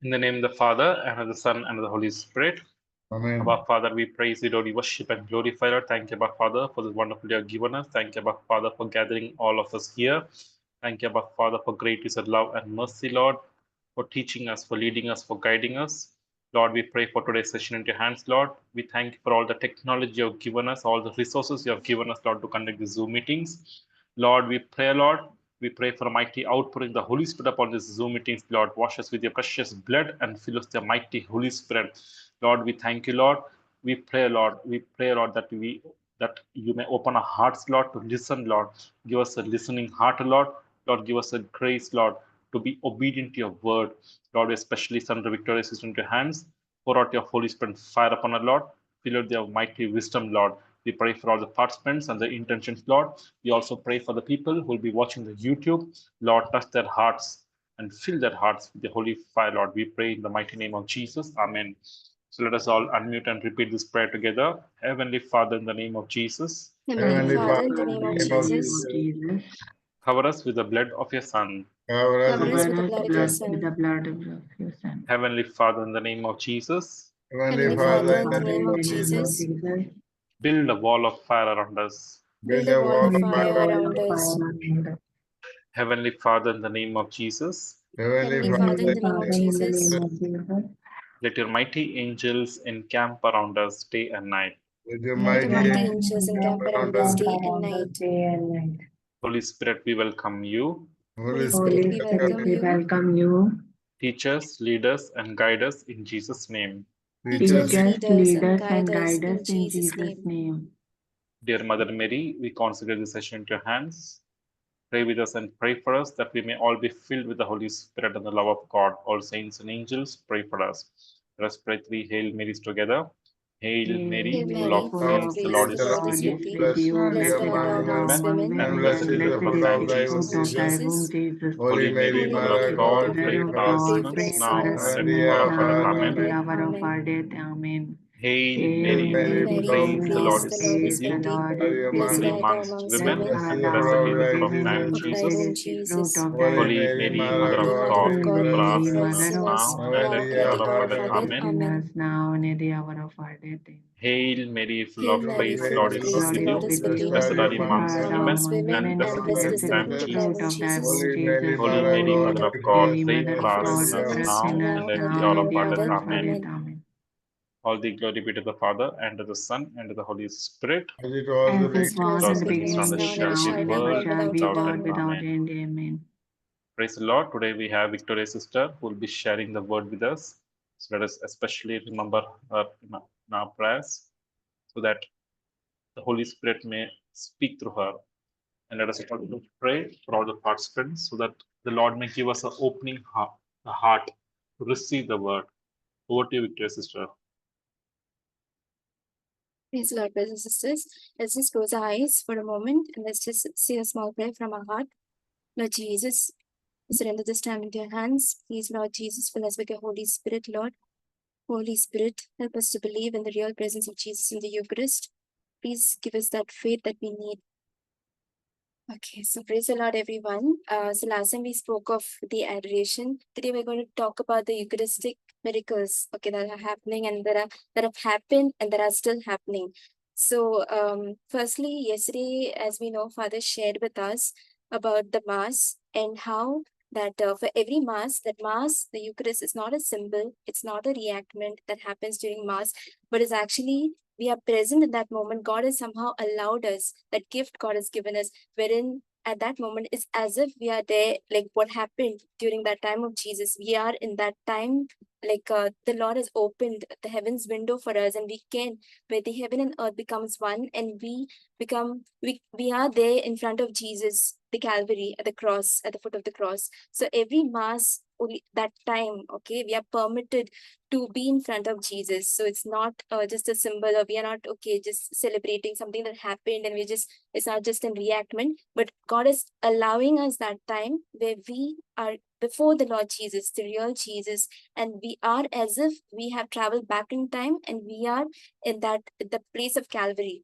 In the name of the Father, and of the Son, and of the Holy Spirit. Amen. Abba Father, we praise you, Lord, we worship and glorify, Lord. Thank you, Abba Father, for this wonderful day you have given us. Thank you, Abba Father, for gathering all of us here. Thank you, Abba Father, for great is your love and mercy, Lord, for teaching us, for leading us, for guiding us. Lord, we pray for today's session into your hands, Lord. We thank you for all the technology you have given us, all the resources you have given us, Lord, to conduct the Zoom meetings. Lord, we pray, Lord, we pray for a mighty outpouring of the Holy Spirit upon these Zoom meetings. Lord, wash us with your precious blood and fill us with the mighty Holy Spirit. Lord, we thank you, Lord. We pray, Lord. We pray, Lord, that you may open our hearts, Lord, to listen, Lord. Give us a listening heart, Lord. Lord, give us a grace, Lord, to be obedient to your word. Lord, we especially send the victorious system into your hands. Pour out your Holy Spirit fire upon our Lord. Fill out their mighty wisdom, Lord. We pray for all the participants and the intentions, Lord. We also pray for the people who will be watching the YouTube. Lord, touch their hearts and fill their hearts with the holy fire, Lord. We pray in the mighty name of Jesus. Amen. So let us all unmute and repeat this prayer together. Heavenly Father, in the name of Jesus, Heavenly Father, in the Father, name in of the name of Jesus, Jesus, cover us with the blood of your Son. cover us cover with us with the the blood of blood. your with Son. the blood of your Son. Heavenly Father, in the name of Jesus, Heavenly Heavenly Father, Father, in in the the name name of of Jesus, Jesus, build a wall of fire around us. build build a a wall wall of of Build the fire fire. wall around of us. fire around us. Heavenly Father, in the name of Jesus, Heavenly Heavenly Father, Father, in Heavenly the in the name Father, of name in the Jesus, name of Jesus, let your mighty angels encamp around us day and night. with your let the let mighty your mighty angels mighty angels encamp encamp angels around around us. us encamp day and around us night. day and night. Holy Spirit, we welcome you. Holy Holy Spirit, Spirit, Holy we Spirit, welcome we you. welcome you. Teach us, lead us, and guide us in Jesus' name. Teach teach Teach us, us, us, lead us, lead and us, guide and us guide us in in Jesus' Jesus' name. name. Dear Mother Mary, we consider this session into your hands. Pray with us and pray for us that we may all be filled with the Holy Spirit and the love of God. All saints and angels, pray for us. Let us pray three Hail Marys together. Hail Hail Mary, Hail full Mary, of Mary, full full of grace, of the grace, Lord the grace, is Lord with is God you. with is thee. with blessed you. are you Blessed Blessed art among are thou you amongst women, among women, and women, blessed and is and the blessed fruit is blessed the of is thy the womb, fruit fruit of of thy Jesus. womb, Jesus. Jesus. Holy Mary, Mary, Holy Mother Mother of Mary, of God, God, Mother of Mother pray of for God, us God, pray sinners, for pray us for now us and sinners, at and at the the sinners hour hour of of our our now death. now and and at at the Amen. our Amen. hour of our Amen. death. Amen. Hail Hail Mary, Hail Hail Mary, Mary, full Mary, of full praise full the of grace, Lord the is Lord with grace, is the with you. thee. blessed Lord are is you with among Blessed Holy thee. art thou amongst amongst Blessed women, women, art blessed is thou the blessed fruit of is the amongst thy fruit of women, man, and of thy blessed Jesus. womb, is the fruit Jesus. of thy Holy womb, Holy Mary, Mary, Jesus. Mother Mother of of God, Mother God, of pray Holy God, for pray pray us Mary, for for us us Mother sinners, of sinners, now now God, and and at now at the the and hour hour at of the of our hour our of death. our Amen. death. Amen. sinners Amen. now and at the hour of our death. Amen. Hail Mary, full Hail of Mary, grace, the full Mary, Lord of is full grace, of with the Lord is Lord you. is with with blessed you. thee. are Blessed you are you Blessed among amongst Blessed art art thou women, women, amongst among women, and women, and and and blessed is blessed the blessed is blessed the is man, is fruit the of thy the womb, Jesus. fruit Jesus. of Holy Mary, Jesus. Holy Mother of Mary, God, Mother Amen. of pray for God, us Holy pray Mother for of Pray us for us God, sinners, for sinners, us now sinners and now at and the now at and hour the at of the hour our of our death. hour death. of our death. Amen. Amen. Amen. All the glory be to the Father, and to the Son, and to the Holy Spirit. as it was As the As it it beginning, was was now in in the the and Is beginning, now, is and beginning, ever now, is and ever shall now, be, shall and be, ever world world shall be, without without end. world end. Amen. without Amen. end. Amen. Praise the Lord. Today we have Victoria sister who will be sharing the word with us. So let us especially remember her in our prayers so that the Holy Spirit may speak through her. And let us also pray for all the participants so that the Lord may give us an opening heart, a heart to receive the word. Over to you, Victoria sister. Praise the Lord, brothers and sisters. Let's just close our eyes for a moment and let's just say a small prayer from our heart. Lord Jesus, we surrender this time into your hands. Please, Lord Jesus, fill us with your Holy Spirit, Lord. Holy Spirit, help us to believe in the real presence of Jesus in the Eucharist. Please give us that faith that we need. Okay, so praise the Lord, everyone. So last time we spoke of the adoration. Today we're going to talk about the Eucharistic miracles, okay, that are happening and that have happened and that are still happening. So, firstly, yesterday, as we know, Father shared with us about the Mass and how that for every Mass, the Eucharist is not a symbol, it's not a reenactment that happens during Mass, but is actually we are present in that moment. God has somehow allowed us, that gift God has given us, wherein at that moment it's as if we are there, like what happened during that time of Jesus. We are in that time, like the Lord has opened the heavens window for us, and we can, where the heaven and earth becomes one, and we are there in front of Jesus, the Calvary, at the cross, at the foot of the cross. So every Mass, only that time, okay, we are permitted to be in front of Jesus. So it's not just a symbol, or we are not, okay, just celebrating something that happened and it's not just a reenactment, but God is allowing us that time where we are before the Lord Jesus, the real Jesus, and we are as if we have traveled back in time and we are in the place of Calvary,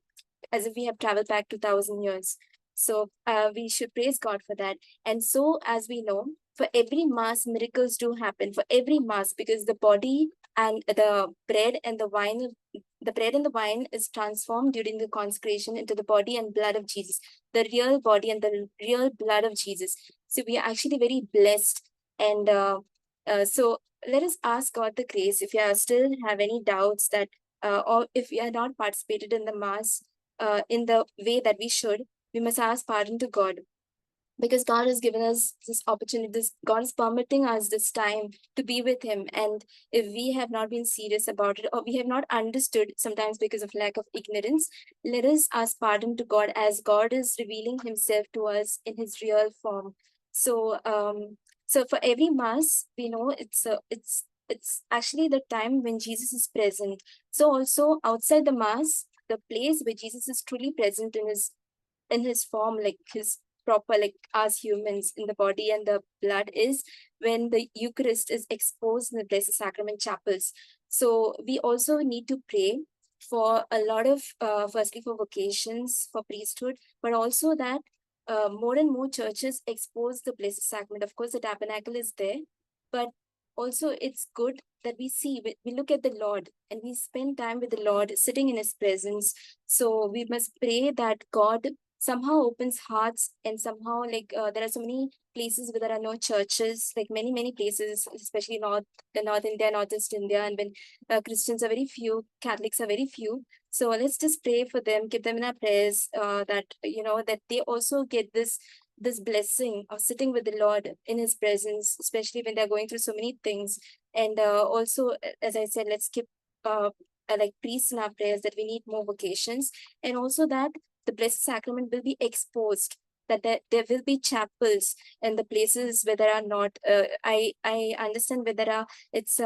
as if we have traveled back 2000 years. So we should praise God for that. And so, as we know, for every mass, miracles do happen for every mass, because the body and the bread and the wine is transformed during the consecration into the body and blood of Jesus, the real body and the real blood of Jesus. So we are actually very blessed. And so let us ask God the grace, if you still have any doubts that, or if you have not participated in the mass in the way that we should, we must ask pardon to God, because God has given us this opportunity. God is permitting us this time to be with Him. And if we have not been serious about it, or we have not understood, sometimes because of lack of ignorance, let us ask pardon to God, as God is revealing Himself to us in His real form. So, so for every mass, we know it's actually the time when Jesus is present. So also outside the mass, the place where Jesus is truly present in his form, like his proper, like as humans in the body and the blood, is when the Eucharist is exposed in the Blessed Sacrament chapels. So we also need to pray for a lot of, firstly for vocations, for priesthood, but also that more and more churches expose the Blessed Sacrament. Of course, the tabernacle is there, but also it's good that we look at the Lord and we spend time with the Lord, sitting in His presence. So we must pray that God somehow opens hearts, and somehow, like, there are so many places where there are no churches, like many places, especially North India, Northeast India, and when Christians are very few, Catholics are very few. So let's just pray for them, keep them in our prayers, that that they also get this blessing of sitting with the Lord in His presence, especially when they're going through so many things. And also, as I said, let's keep like priests in our prayers, that we need more vocations, and also that the Blessed Sacrament will be exposed, that there will be chapels in the places where there are not. I understand where there are. It's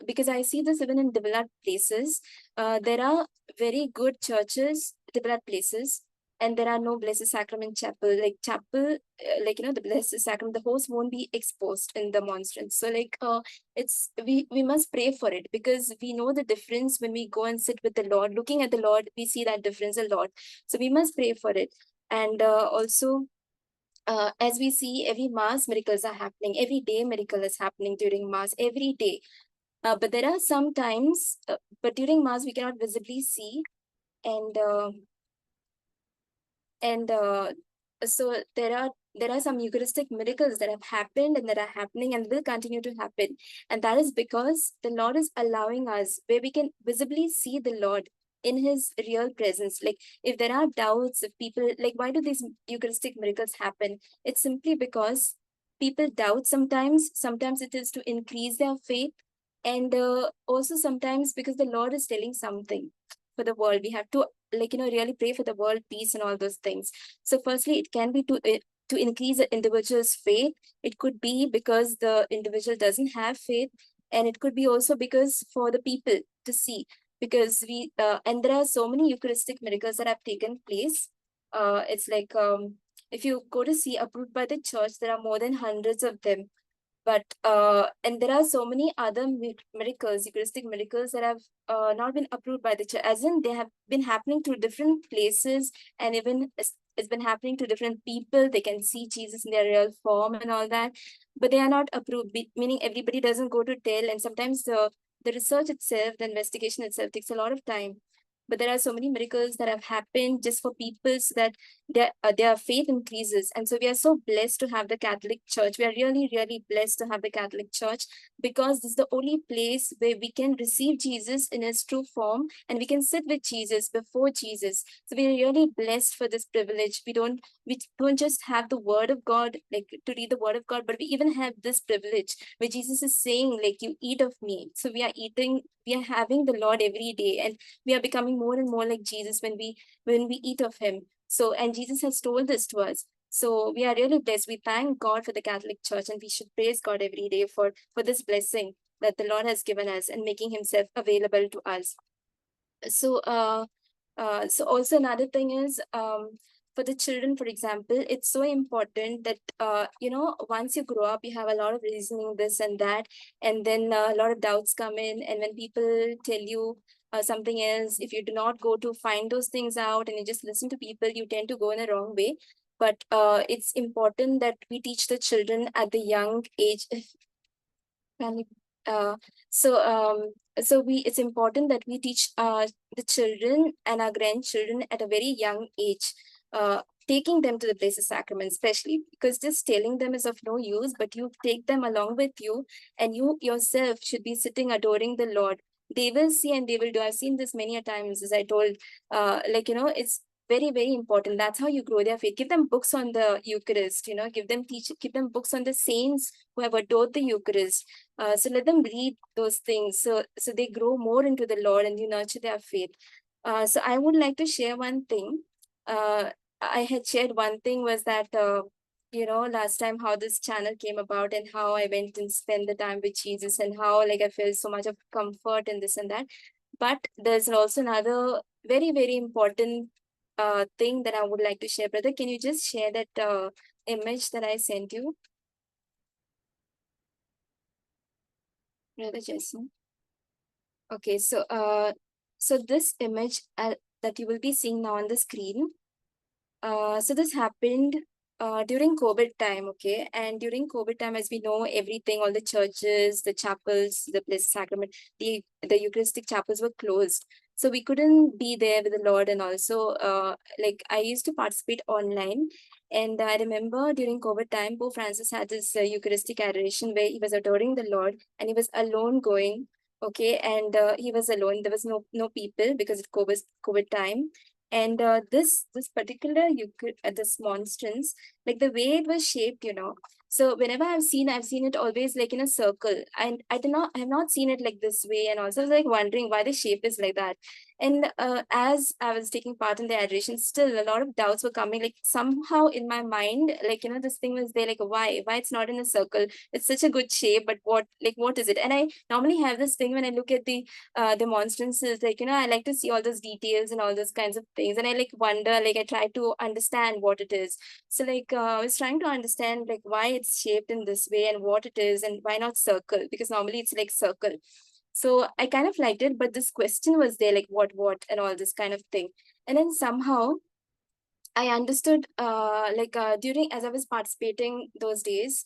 because I see this even in developed places. There are very good churches, developed places, and there are no Blessed Sacrament chapel. Like chapel, the Blessed Sacrament, the host won't be exposed in the monstrance. So it's we must pray for it, because we know the difference when we go and sit with the Lord, looking at the Lord, we see that difference a lot. So we must pray for it. And also, as we see, every mass miracles are happening, every day miracle is happening during mass, every day. But there are some times, but during mass we cannot visibly see. And so there are some Eucharistic miracles that have happened and that are happening and will continue to happen. And that is because the Lord is allowing us, where we can visibly see the Lord in His real presence. Like if there are doubts, if people, like, why do these Eucharistic miracles happen? It's simply because people doubt sometimes. Sometimes it is to increase their faith. And also sometimes because the Lord is telling something for the world. We have to, really pray for the world peace and all those things. So firstly, it can be to increase the individual's faith. It could be because the individual doesn't have faith, and it could be also because for the people to see, because and there are so many Eucharistic miracles that have taken place. It's like, if you go to see approved by the church, there are more than hundreds of them. But and there are so many other miracles, Eucharistic miracles, that have not been approved by the church, as in they have been happening to different places, and even it's been happening to different people. They can see Jesus in their real form and all that, but they are not approved, meaning everybody doesn't go to tell. And sometimes the research itself, the investigation itself takes a lot of time. But there are so many miracles that have happened just for people, so that their faith increases. And so we are so blessed to have the Catholic Church. We are really, really blessed to have the Catholic Church, because this is the only place where we can receive Jesus in His true form, and we can sit with Jesus, before Jesus. So we are really blessed for this privilege. We don't just have the Word of God, like to read the Word of God, but we even have this privilege where Jesus is saying, like, you eat of me. So we are having the Lord every day, and we are becoming more and more like Jesus when we eat of Him. So, and Jesus has told this to us. So we are really blessed. We thank God for the Catholic Church, and we should praise God every day for this blessing that the Lord has given us and making Himself available to us. So so also another thing is, for the children, for example, it's so important that once you grow up, you have a lot of reasoning, this and that, and then a lot of doubts come in. And when people tell you something else, if you do not go to find those things out and you just listen to people, you tend to go in a wrong way. but it's important that we teach the children at the young age. Can you- Uh, so it's important that we teach the children and our grandchildren at a very young age, taking them to the Blessed Sacrament, especially because just telling them is of no use, but you take them along with you, and you yourself should be sitting adoring the Lord. They will see and they will do. I've seen this many a times, as I told, it's very, very important. That's how you grow their faith. Give them books on the Eucharist, give them books on the saints who have adored the Eucharist. So let them read those things, so they grow more into the Lord and you nurture their faith. So I would like to share one thing. I had shared one thing was that last time how this channel came about and how I went and spent the time with Jesus and how like I felt so much of comfort in this and that. But there's also another very, very important thing that I would like to share. Brother, can you just share that image that I sent you? Brother Jason. Okay, so this image that you will be seeing now on the screen, so this happened during COVID time, okay? And during COVID time, as we know, everything, all the churches, the chapels, the Blessed Sacrament, the Eucharistic chapels were closed. So we couldn't be there with the Lord, and also like I used to participate online. And I remember during COVID time, Pope Francis had this Eucharistic adoration where he was adoring the Lord and he was alone going. Okay, and he was alone. There was no people because of COVID time. And this particular this monstrance, like the way it was shaped, so whenever I've seen it always like in a circle, and I have not seen it like this way. And also I was like wondering why the shape is like that. And as I was taking part in the adoration, still a lot of doubts were coming, like somehow in my mind, like this thing was there, like why it's not in a circle? It's such a good shape, but what is it? And I normally have this thing when I look at the monstrances, like I like to see all those details and all those kinds of things, and I like wonder, like I try to understand what it is. So like I was trying to understand like why it's shaped in this way and what it is and why not circle, because normally it's like circle. So I kind of liked it, but this question was there, like what and all this kind of thing. And then somehow I understood during as I was participating those days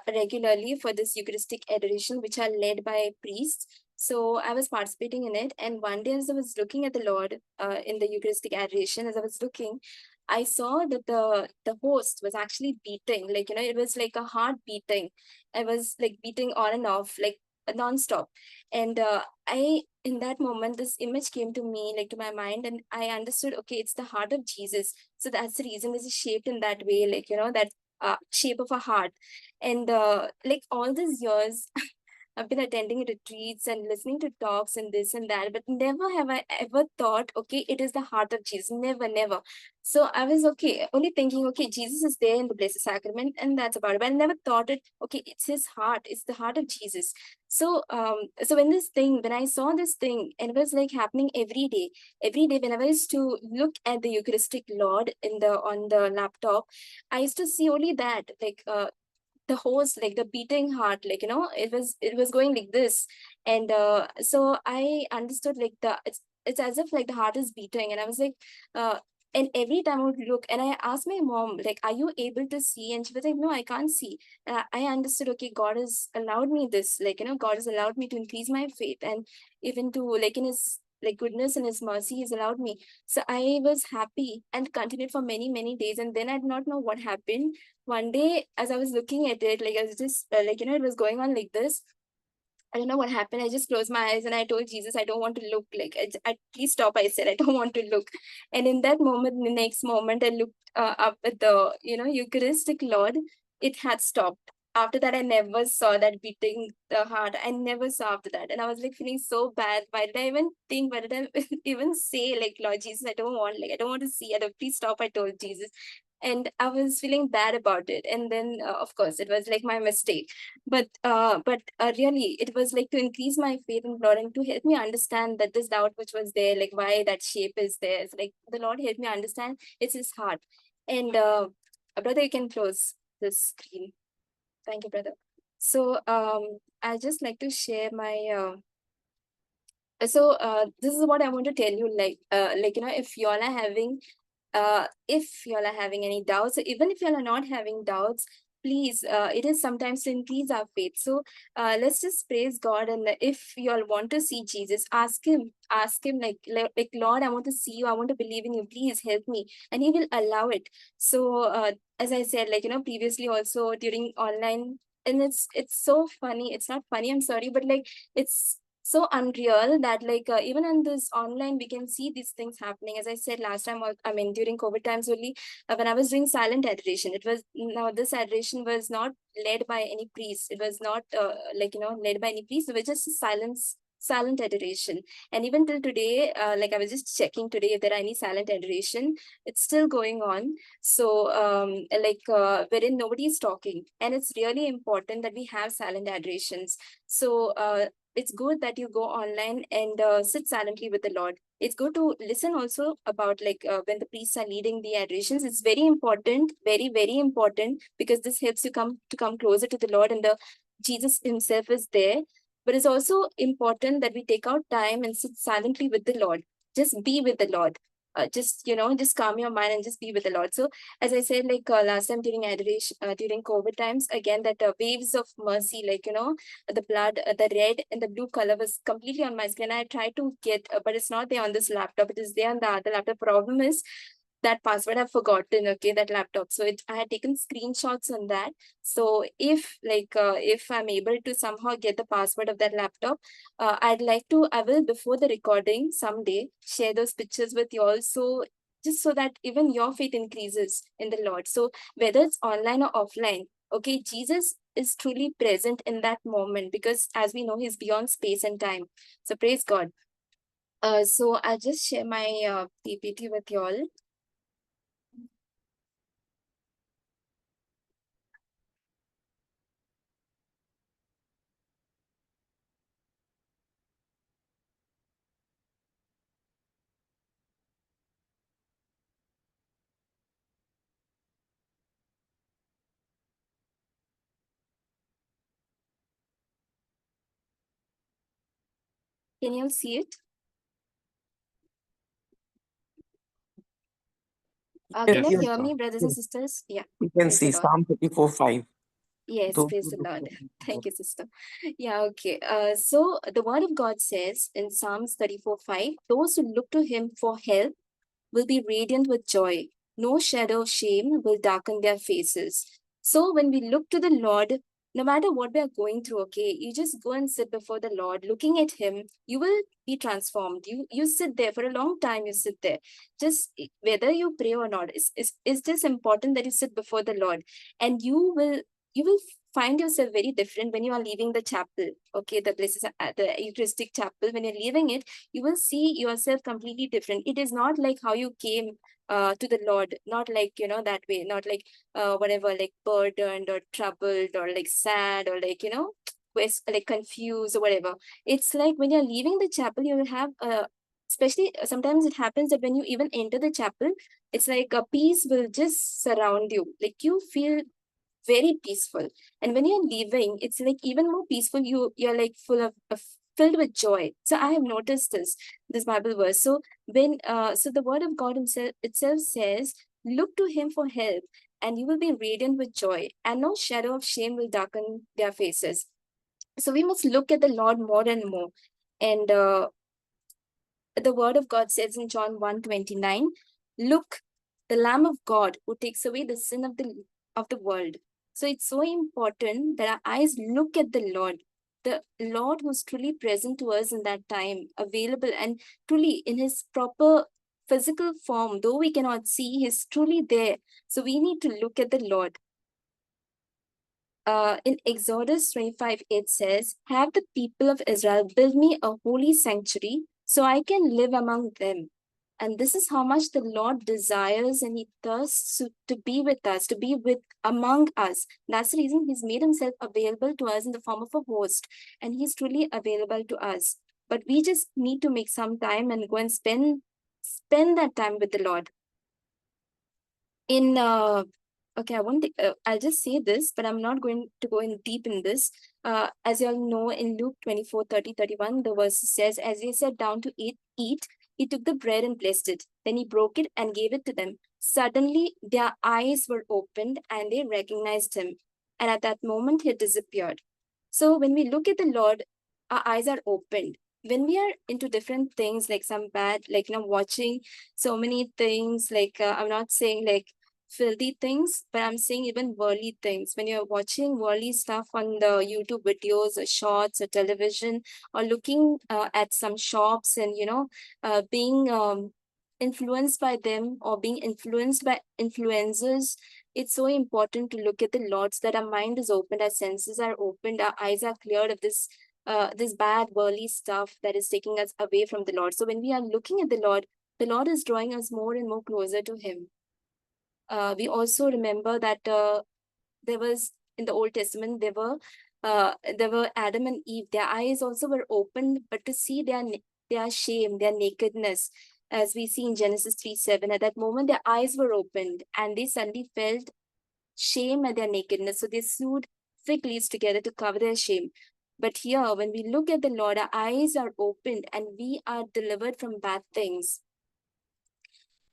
regularly for this Eucharistic adoration, which are led by priests. So I was participating in it. And one day as I was looking at the Lord in the Eucharistic adoration, as I was looking, I saw that the host was actually beating, like, it was like a heart beating. I was like beating on and off, like non-stop. And in that moment, this image came to me, like to my mind, and I understood, okay, it's the heart of Jesus. So that's the reason this is shaped in that way, like, that shape of a heart. And like all these years, I've been attending retreats and listening to talks and this and that, but never have I ever thought, okay, it is the heart of Jesus. Never, never. So I was okay, only thinking, okay, Jesus is there in the Blessed Sacrament, and that's about it. But I never thought it, okay, it's his heart, it's the heart of Jesus. So when I saw this thing, and it was like happening every day, whenever I used to look at the Eucharistic Lord on the laptop, I used to see only that, like the host, like the beating heart, like it was going like this. And so I understood, like it's as if like the heart is beating. And I was like and every time I would look, and I asked my mom, like, are you able to see? And she was like, no, I can't see. I understood, okay, God has allowed me this, like God has allowed me to increase my faith, and even to, like, in his like goodness and his mercy, he's allowed me. So I was happy and continued for many, many days. And then I did not know what happened. One day, as I was looking at it, like I was just it was going on like this. I don't know what happened. I just closed my eyes and I told Jesus, I don't want to look. Like, please stop. I said, I don't want to look. And in that moment, the next moment, I looked up at the, Eucharistic Lord. It had stopped. After that, I never saw that beating the heart. I never saw after that. And I was like feeling so bad. Why did I even think? Why did I even say, like, Lord Jesus, I don't want to see. Please stop. I told Jesus. And I was feeling bad about it. And then, of course, it was like my mistake. But really, it was like to increase my faith in God and to help me understand that this doubt which was there, like why that shape is there. It's like the Lord helped me understand it's his heart. And brother, you can close the screen. Thank you, brother. So I just like to share my this is what I want to tell you, like if you all are having if you all are having any doubts, even if you all are not having doubts, please, it is sometimes to increase our faith. So let's just praise God. And if you all want to see Jesus, ask him like, Lord, I want to see you. I want to believe in you. Please help me. And he will allow it. So as I said, like, previously also during online, and it's so funny. It's not funny, I'm sorry, but like, it's so unreal that like even on this online we can see these things happening. As I said last time, I mean during COVID times only, when I was doing silent adoration, it was, now this adoration was not led by any priest. It was not led by any priest. It was just a silent adoration. And even till today, like I was just checking today if there are any silent adoration, it's still going on. So wherein nobody is talking, and it's really important that we have silent adorations. So it's good that you go online and sit silently with the Lord. It's good to listen also about when the priests are leading the adorations. It's very important, very, very important, because this helps you come closer to the Lord, and the Jesus himself is there. But it's also important that we take out time and sit silently with the Lord. Just be with the Lord. Just calm your mind and just be with the Lord. So as I said, like last time during adoration, during COVID times, again, that waves of mercy, the blood, the red and the blue color was completely on my screen. I tried to get, but it's not there on this laptop. It is there on the other laptop. Problem is that password I've forgotten, okay, that laptop. So I had taken screenshots on that. So if I'm able to somehow get the password of that laptop, I will, before the recording someday, share those pictures with you all. So just so that even your faith increases in the Lord. So whether it's online or offline, okay, Jesus is truly present in that moment, because as we know, he's beyond space and time. So praise God. So I'll just share my PPT with you all. Can you all see it? Can Yes. you hear me, brothers and sisters? Yeah. You can Praise the see Lord. Psalm 34:5. Yes, Those praise who the look Lord. for the Thank Lord. you, sister. Yeah, okay. So the word of God says in Psalms 34:5, those who look to him for help will be radiant with joy. No shadow of shame will darken their faces. So when we look to the Lord, no matter what we are going through, okay, you just go and sit before the Lord, looking at him, you will be transformed. You sit there for a long time, you sit there. Just whether you pray or not, it's just important that you sit before the Lord, and you will find yourself very different when you are leaving the chapel. Okay, the places, the Eucharistic chapel, when you're leaving it, you will see yourself completely different. It is not like how you came to the Lord, not like, that way, not like whatever, like burdened or troubled or like sad or like, like confused or whatever. It's like when you're leaving the chapel, you will have especially sometimes it happens that when you even enter the chapel, it's like a peace will just surround you. Like you feel very peaceful. And when you're leaving, it's like even more peaceful. You're like filled with joy. So I have noticed this Bible verse. So when so the word of God itself says, look to him for help, and you will be radiant with joy, and no shadow of shame will darken their faces. So we must look at the Lord more and more. And the word of God says in John 1:29, look, the Lamb of God who takes away the sin of the world. So it's so important that our eyes look at the Lord who's truly present to us in that time, available and truly in his proper physical form. Though we cannot see, he's truly there. So we need to look at the Lord. In Exodus 25, it says, have the people of Israel build me a holy sanctuary so I can live among them. And this is how much the Lord desires and he thirsts to be with us, to be with among us. That's the reason he's made himself available to us in the form of a host. And he's truly available to us. But we just need to make some time and go and spend that time with the Lord. In okay, I'll just say this, but I'm not going to go in deep in this. As you all know, in Luke 24:30-31, the verse says, as they sat down to eat, He took the bread and blessed it. Then he broke it and gave it to them. Suddenly, their eyes were opened and they recognized him. And at that moment, he disappeared. So when we look at the Lord, our eyes are opened. When we are into different things, like some bad, like, watching so many things, like, I'm not saying like filthy things, but I'm saying even worldly things. When you're watching worldly stuff on the YouTube videos or shorts or television, or looking at some shops and, being influenced by them or being influenced by influencers, it's so important to look at the Lord so that our mind is opened, our senses are opened, our eyes are cleared of this bad worldly stuff that is taking us away from the Lord. So when we are looking at the Lord is drawing us more and more closer to Him. We also remember that there was in the Old Testament there were Adam and Eve. Their eyes also were opened, but to see their shame, their nakedness, as we see in Genesis 3:7. At that moment, their eyes were opened, and they suddenly felt shame at their nakedness. So they sewed fig leaves together to cover their shame. But here, when we look at the Lord, our eyes are opened and we are delivered from bad things.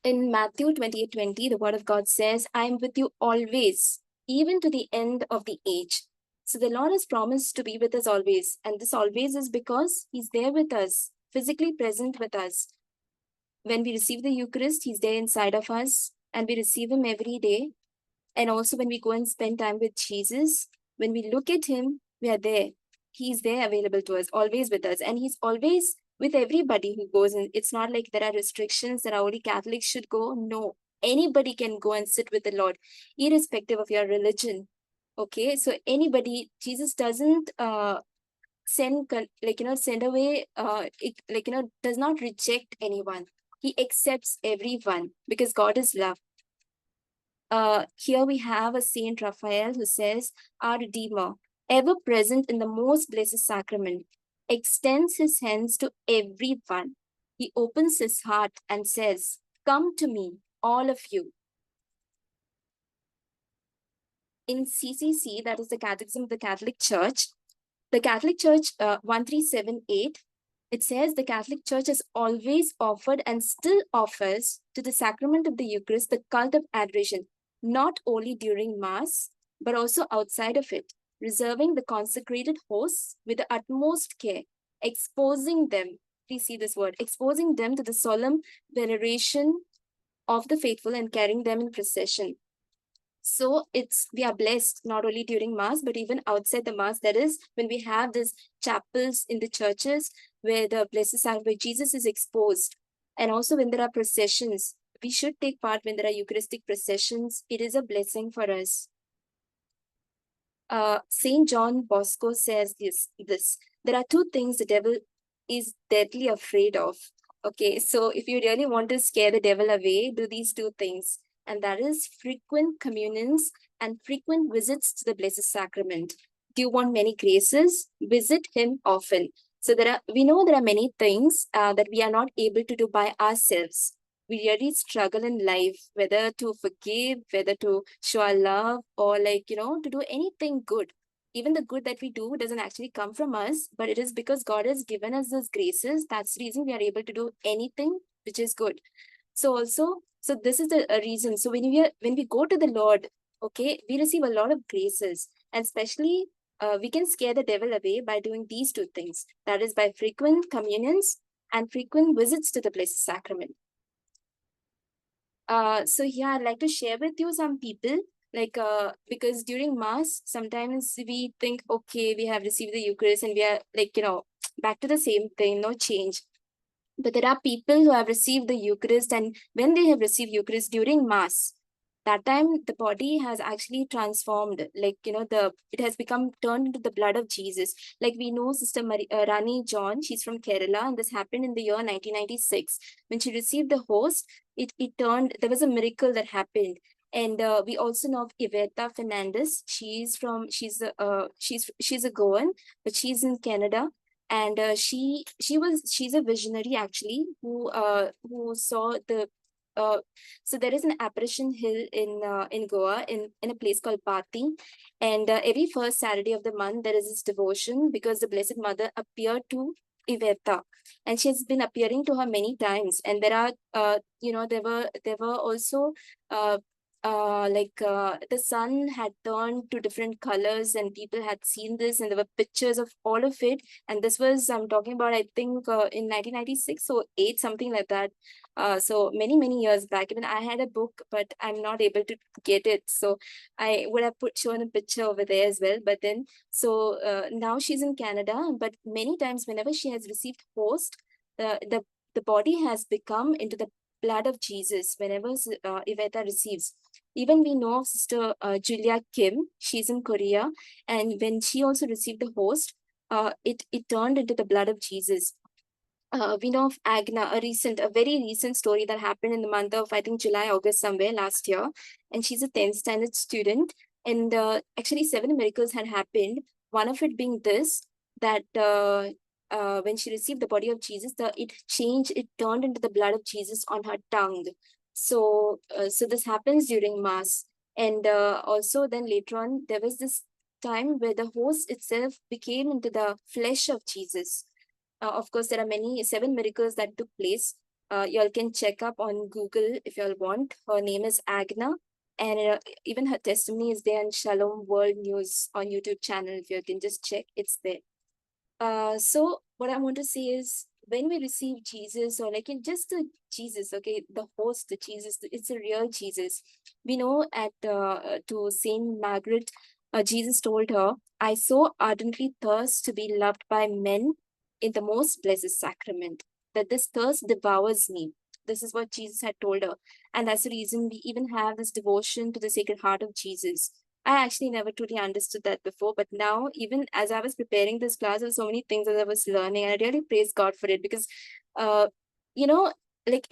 In Matthew 28:20, the word of God says, I am with you always, even to the end of the age. So the Lord has promised to be with us always. And this always is because He's there with us, physically present with us. When we receive the Eucharist, He's there inside of us, and we receive Him every day. And also when we go and spend time with Jesus, when we look at Him, we are there. He's there available to us, always with us. And He's always with everybody who goes in. It's not like there are restrictions that only Catholics should go. No, anybody can go and sit with the Lord, irrespective of your religion. Okay, so anybody, Jesus doesn't send away, does not reject anyone. He accepts everyone because God is love. Here we have a Saint Raphael who says, our Redeemer, ever present in the most blessed sacrament, extends his hands to everyone. He opens his heart and says, come to me, all of you. In CCC, that is the Catechism of the Catholic Church, 1378, it says the Catholic Church has always offered and still offers to the sacrament of the Eucharist the cult of adoration, not only during Mass, but also outside of it, reserving the consecrated hosts with the utmost care, exposing them, please see this word, exposing them to the solemn veneration of the faithful and carrying them in procession. So we are blessed not only during Mass, but even outside the Mass. That is, when we have these chapels in the churches where the Blessed Sacrament, where Jesus is exposed. And also when there are processions, we should take part when there are Eucharistic processions. It is a blessing for us. Saint John Bosco says this. There are two things the devil is deadly afraid of. Okay, so if you really want to scare the devil away, do these two things. And that is frequent communions and frequent visits to the Blessed Sacrament. Do you want many graces? Visit Him often. So we know there are many things that we are not able to do by ourselves. We really struggle in life, whether to forgive, whether to show our love, or to do anything good. Even the good that we do doesn't actually come from us, but it is because God has given us those graces. That's the reason we are able to do anything which is good. So this is the reason. So when we go to the Lord, okay, we receive a lot of graces, and especially we can scare the devil away by doing these two things. That is by frequent communions and frequent visits to the Blessed Sacrament. So here I'd like to share with you some people, because during Mass, sometimes we think, okay, we have received the Eucharist and we are back to the same thing, no change. But there are people who have received the Eucharist, and when they have received Eucharist during Mass, that time the body has actually transformed, it has become turned into the blood of Jesus. Like we know Sister Rani John, she's from Kerala, and this happened in the year 1996. When she received the host, it turned, there was a miracle that happened. And we also know of Iveta Fernandez. She's a Goan, but she's in Canada. And she's a visionary actually who saw the so there is an apparition hill in Goa in a place called Pati, and every first Saturday of the month there is this devotion because the Blessed Mother appeared to Iveta, and she has been appearing to her many times. And there are, there were also, the sun had turned to different colors, and people had seen this, and there were pictures of all of it. And this was, I'm talking about, I think, in 1996 or 8, something like that. So many years back. Even I had a book, but I'm not able to get it. So I would have shown a picture over there as well. But then, so now she's in Canada. But many times, whenever she has received host, the body has become into the blood of Jesus. Whenever Iveta receives, even we know of Sister Julia Kim. She's in Korea, and when she also received the host, it turned into the blood of Jesus. We know of Agna, a very recent story that happened in the month of, I think, July, August, somewhere last year. And she's a 10th standard student. And actually, 7 miracles had happened. One of it being this, that when she received the body of Jesus, it turned into the blood of Jesus on her tongue. So this happens during Mass. And also then later on, there was this time where the host itself became into the flesh of Jesus. Of course, there are 7 miracles that took place. Y'all can check up on Google if y'all want. Her name is Agna, and even her testimony is there in Shalom World News on YouTube channel. If you can just check, it's there. So what I want to say is, when we receive Jesus, or like in just the Jesus, okay, the host, the Jesus, it's a real Jesus. We know to Saint Margaret, Jesus told her, "I so ardently thirst to be loved by men in the most blessed sacrament, that this thirst devours me." This is what Jesus had told her. And that's the reason we even have this devotion to the Sacred Heart of Jesus. I actually never truly understood that before, but now, even as I was preparing this class, there were so many things that I was learning, and I really praise God for it, because, uh, you know, like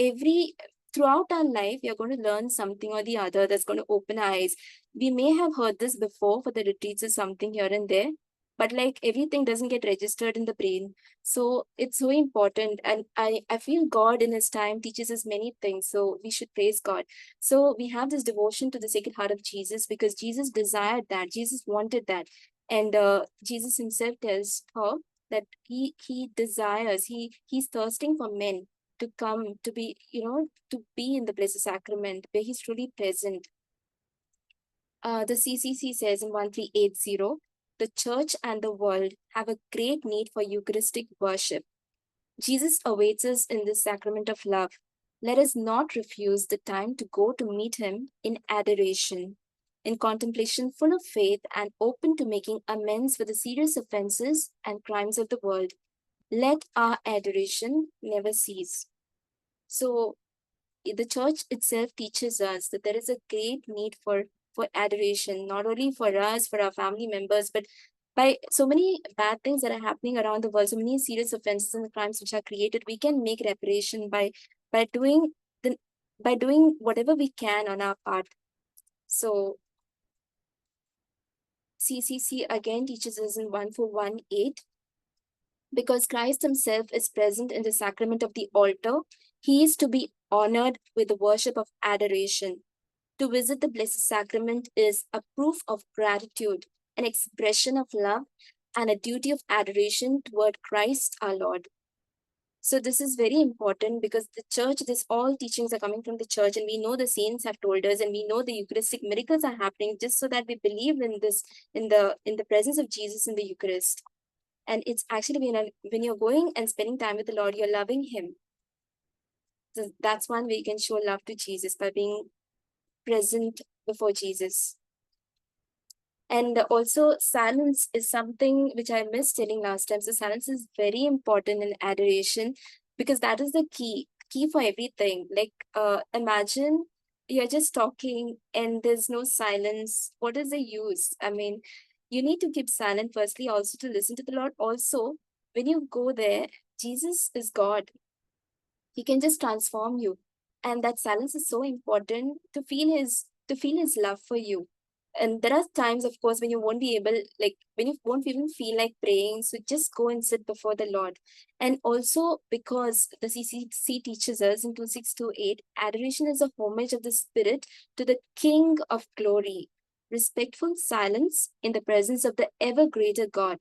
throughout our life, we are going to learn something or the other that's going to open our eyes. We may have heard this before for the retreats or something here and there, but like everything doesn't get registered in the brain. So it's so important. And I feel God in his time teaches us many things. So we should praise God. So we have this devotion to the Sacred Heart of Jesus, because Jesus desired that. Jesus wanted that. And Jesus himself tells her that he desires, he's thirsting for men to come to be, to be in the Blessed Sacrament where he's truly present. The CCC says in 1380, the church and the world have a great need for Eucharistic worship. Jesus awaits us in this sacrament of love. Let us not refuse the time to go to meet him in adoration, in contemplation full of faith and open to making amends for the serious offenses and crimes of the world. Let our adoration never cease. So the church itself teaches us that there is a great need for adoration, not only for us, for our family members, but by so many bad things that are happening around the world, so many serious offenses and crimes which are created, we can make reparation by doing whatever we can on our part. So CCC again teaches us in 1418, because Christ himself is present in the sacrament of the altar, he is to be honored with the worship of adoration. To visit the Blessed Sacrament is a proof of gratitude, an expression of love, and a duty of adoration toward Christ our Lord. So this is very important, because the church, all teachings are coming from the church, and we know the saints have told us, and we know the Eucharistic miracles are happening just so that we believe in this, in the presence of Jesus in the Eucharist. And it's actually when you're going and spending time with the Lord, you're loving him. So that's one way you can show love to Jesus, by being present before Jesus. And also, silence is something which I missed telling last time. So silence is very important in adoration, because that is the key for everything. Like, imagine you're just talking and there's no silence. What is the use? I mean, you need to keep silent firstly, also to listen to the Lord. Also, when you go there, Jesus is God. He can just transform you. And that silence is so important to feel his love for you. And there are times, of course, when you won't be able, like when you won't even feel like praying. So just go and sit before the Lord. And also, because the CCC teaches us in 2628, adoration is a homage of the Spirit to the King of Glory. Respectful silence in the presence of the ever greater God.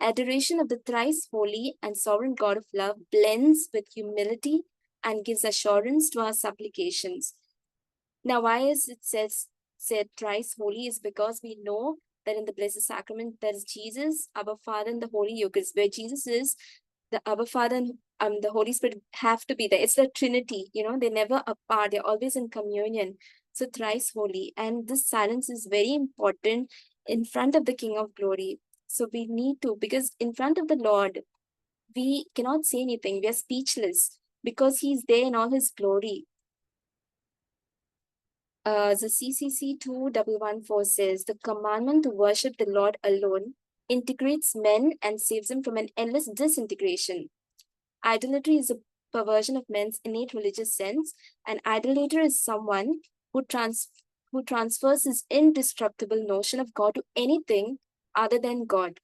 Adoration of the thrice holy and sovereign God of love blends with humility and gives assurance to our supplications. Now, why is it said thrice holy is because we know that in the Blessed Sacrament there is Jesus, our Father, and the Holy Eucharist. Where Jesus is, the Abba Father and the Holy Spirit have to be there. It's the Trinity, they're never apart, they're always in communion. So thrice holy. And this silence is very important in front of the King of Glory. So we need to, because in front of the Lord, we cannot say anything. We are speechless because he's there in all his glory. The CCC 2114 says, the commandment to worship the Lord alone integrates men and saves them from an endless disintegration. Idolatry is a perversion of men's innate religious sense. An idolater is someone who transfers his indestructible notion of God to anything other than God.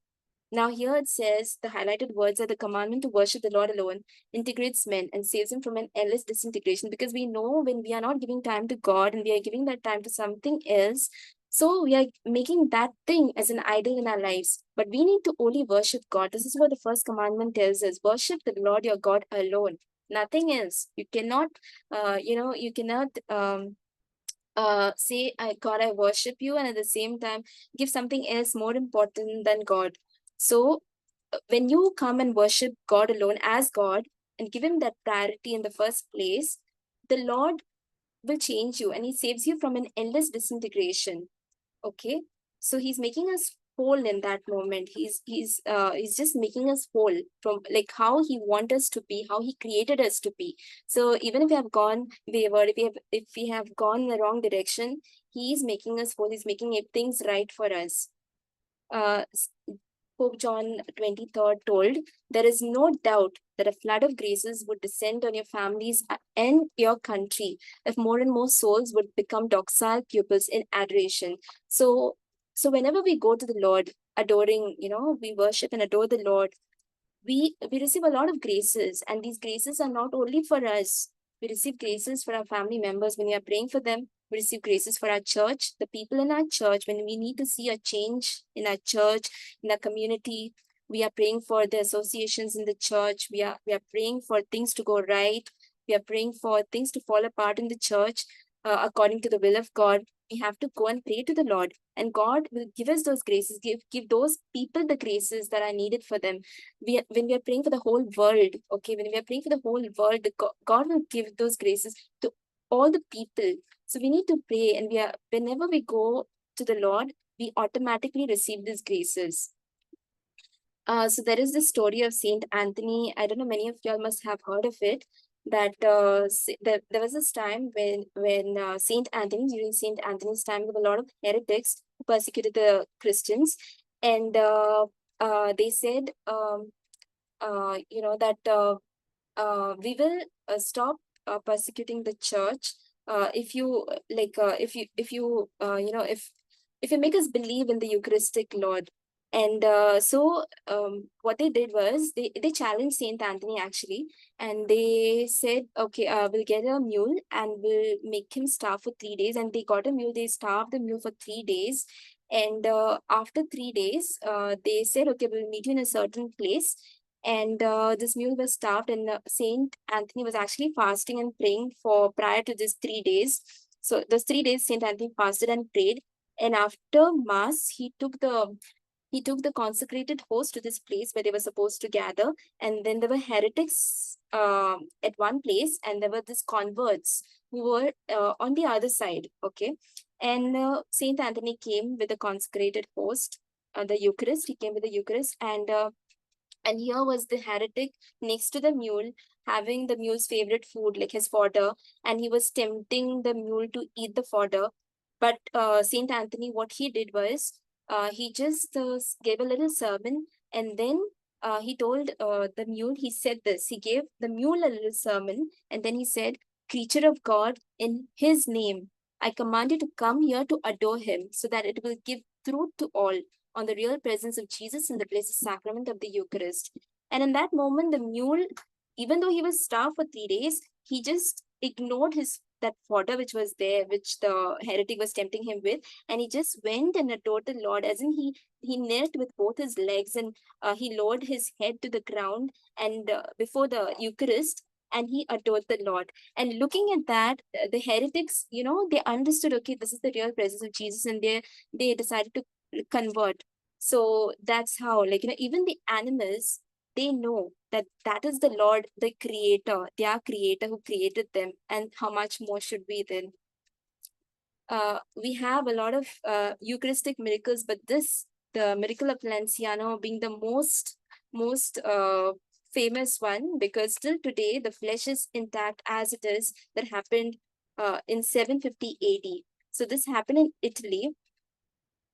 Now here it says, the highlighted words are the commandment to worship the Lord alone integrates men and saves him from an endless disintegration, because we know when we are not giving time to God and we are giving that time to something else, so we are making that thing as an idol in our lives. But we need to only worship God. This is what the first commandment tells us. Worship the Lord your God alone. Nothing else. You cannot, say, God, I worship you, and at the same time give something else more important than God. So when you come and worship God alone as God and give him that priority in the first place, the Lord will change you and he saves you from an endless disintegration. Okay, so he's making us whole in that moment. He's just making us whole from like how he wants us to be, how he created us to be. So even if we have gone wayward, if we have gone in the wrong direction, he's making us whole. He's making things right for us. Pope John 23rd told, there is no doubt that a flood of graces would descend on your families and your country if more and more souls would become docile pupils in adoration. So whenever we go to the Lord, adoring, we worship and adore the Lord, we receive a lot of graces, and these graces are not only for us. We receive graces for our family members when we are praying for them. We receive graces for our church, the people in our church, when we need to see a change in our church, in our community. We are praying for the associations in the church. We are praying for things to go right. We are praying for things to fall apart in the church according to the will of God. We have to go and pray to the Lord, and God will give us those graces, give those people the graces that are needed for them. When we are praying for the whole world, okay, when we are praying for the whole world, God will give those graces to all the people. So we need to pray, and whenever we go to the Lord, we automatically receive these graces. So there is this story of Saint Anthony. I don't know, many of y'all must have heard of it. That there was this time when Saint Anthony, during Saint Anthony's time, there were a lot of heretics who persecuted the Christians, and they said, that we will stop persecuting the church if you if you make us believe in the Eucharistic Lord. And what they did was they challenged Saint Anthony actually, and they said, okay, we'll get a mule and we'll make him starve for 3 days. And they got a mule. They starved the mule for 3 days, and after 3 days, they said, okay, we'll meet you in a certain place. And this mule was starved, and Saint Anthony was actually fasting and praying for prior to this 3 days. So those 3 days, Saint Anthony fasted and prayed. And after Mass, he took the consecrated host to this place where they were supposed to gather. And then there were heretics at one place, and there were these converts who were on the other side. Okay. And Saint Anthony came with the consecrated host, the Eucharist. He came with the Eucharist, and here was the heretic next to the mule, having the mule's favorite food, like his fodder, and he was tempting the mule to eat the fodder. But Saint Anthony, what he did was, he just gave a little sermon, and then he told the mule, he said this, he gave the mule a little sermon, and then he said, creature of God, in his name, I command you to come here to adore him, so that it will give truth to all on the real presence of Jesus in the Blessed Sacrament of the Eucharist. And in that moment, the mule, even though he was starved for 3 days, he just ignored his that fodder which was there, which the heretic was tempting him with, and he just went and adored the Lord, as in he knelt with both his legs, and he lowered his head to the ground and before the Eucharist, and he adored the Lord. And looking at that, the heretics, they understood, okay, this is the real presence of Jesus, and they decided to convert. So that's how, like, even the animals, they know that that is the Lord, the creator, their creator who created them, and how much more should we then? We have a lot of Eucharistic miracles, but the miracle of Lanciano being the most famous one, because still today the flesh is intact as it is, that happened in 750 AD. So this happened in Italy.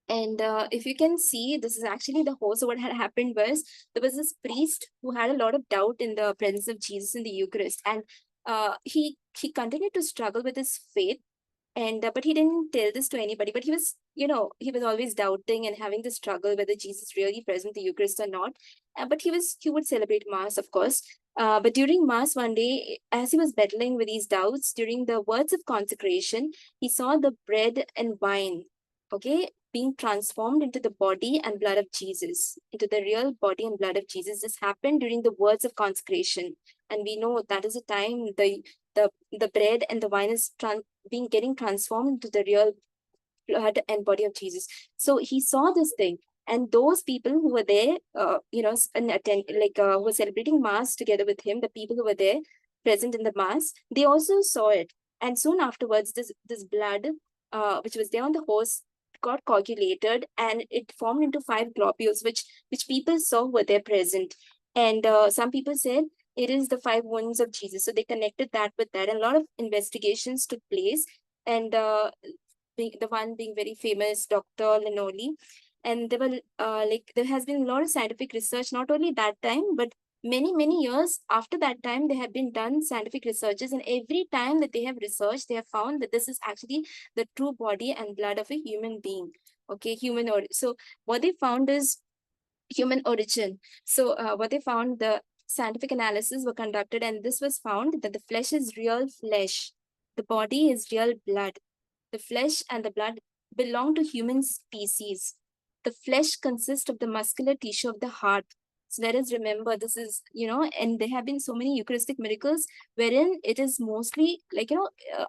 And if you can see, this is actually the whole. So what had happened was, there was this priest who had a lot of doubt in the presence of Jesus in the Eucharist, and he continued to struggle with his faith, and but he didn't tell this to anybody. But he was, he was always doubting and having this struggle whether Jesus really present in the Eucharist or not. But he would celebrate Mass, of course. But during Mass one day, as he was battling with these doubts, during the words of consecration, he saw the bread and wine, okay, being transformed into the body and blood of Jesus, into the real body and blood of Jesus. This happened during the words of consecration. And we know that is a time the bread and the wine is getting transformed into the real blood and body of Jesus. So he saw this thing. And those people who were there, who were celebrating Mass together with him, the people who were there present in the Mass, they also saw it. And soon afterwards, this blood, which was there on the horse, got coagulated, and it formed into 5 globules, which people saw were there present. And some people said it is the 5 wounds of Jesus. So they connected that with that. And a lot of investigations took place. And the one being very famous, Dr. Linoli. And there has been a lot of scientific research, not only that time, but many years after that time, they have been done scientific researches, and every time that they have researched, they have found that this is actually the true body and blood of a human being. Okay, so what they found is human origin. So what they found, the scientific analysis were conducted, and this was found that the flesh is real flesh, the body is real blood. The flesh and the blood belong to human species. The flesh consists of the muscular tissue of the heart. So let us remember, this is, and there have been so many Eucharistic miracles wherein it is mostly like,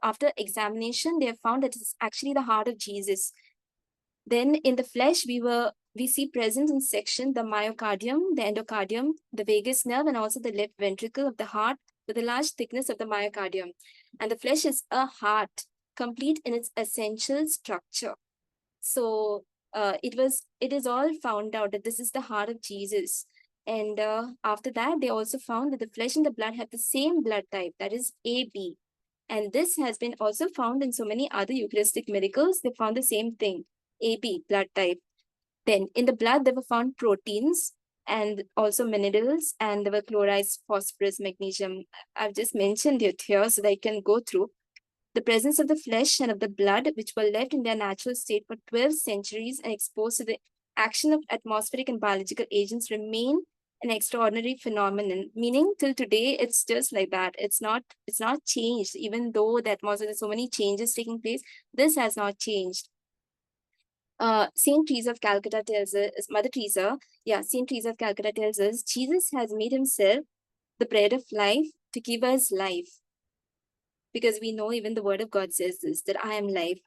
after examination, they have found that it's actually the heart of Jesus. Then in the flesh, we see present in section the myocardium, the endocardium, the vagus nerve, and also the left ventricle of the heart with a large thickness of the myocardium. And the flesh is a heart, complete in its essential structure. So it is all found out that this is the heart of Jesus. And after that, they also found that the flesh and the blood have the same blood type, that is AB. And this has been also found in so many other Eucharistic miracles. They found the same thing, AB, blood type. Then in the blood, there were found proteins and also minerals, and there were chlorides, phosphorus, magnesium. I've just mentioned it here so that I can go through. The presence of the flesh and of the blood, which were left in their natural state for 12 centuries and exposed to the action of atmospheric and biological agents, remain an extraordinary phenomenon. Meaning till today, it's just like that. It's not changed. Even though the atmosphere, there's so many changes taking place, this has not changed. Saint Teresa of Calcutta tells us, Mother Teresa, Saint Teresa of Calcutta tells us, Jesus has made himself the bread of life to give us life. Because we know even the word of God says this, that I am life.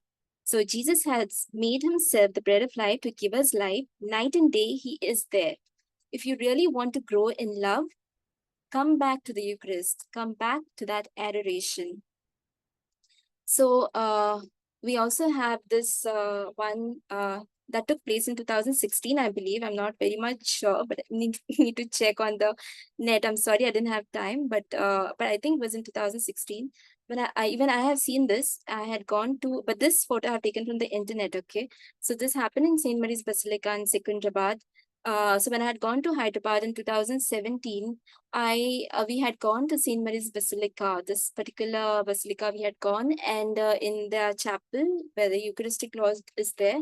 So Jesus has made himself the bread of life to give us life. Night and day, he is there. If you really want to grow in love, come back to the Eucharist, come back to that adoration. So we also have this one that took place in 2016, I believe. I'm not very much sure, but I need to check on the net. I'm sorry, I didn't have time, but I think it was in 2016. But I have seen this. I had gone to, but this photo I've taken from the internet, okay? So this happened in St. Mary's Basilica in Secunderabad. So when I had gone to Hyderabad in 2017, we had gone to St. Mary's Basilica, this particular basilica we had gone, and in the chapel where the Eucharistic Lord is there,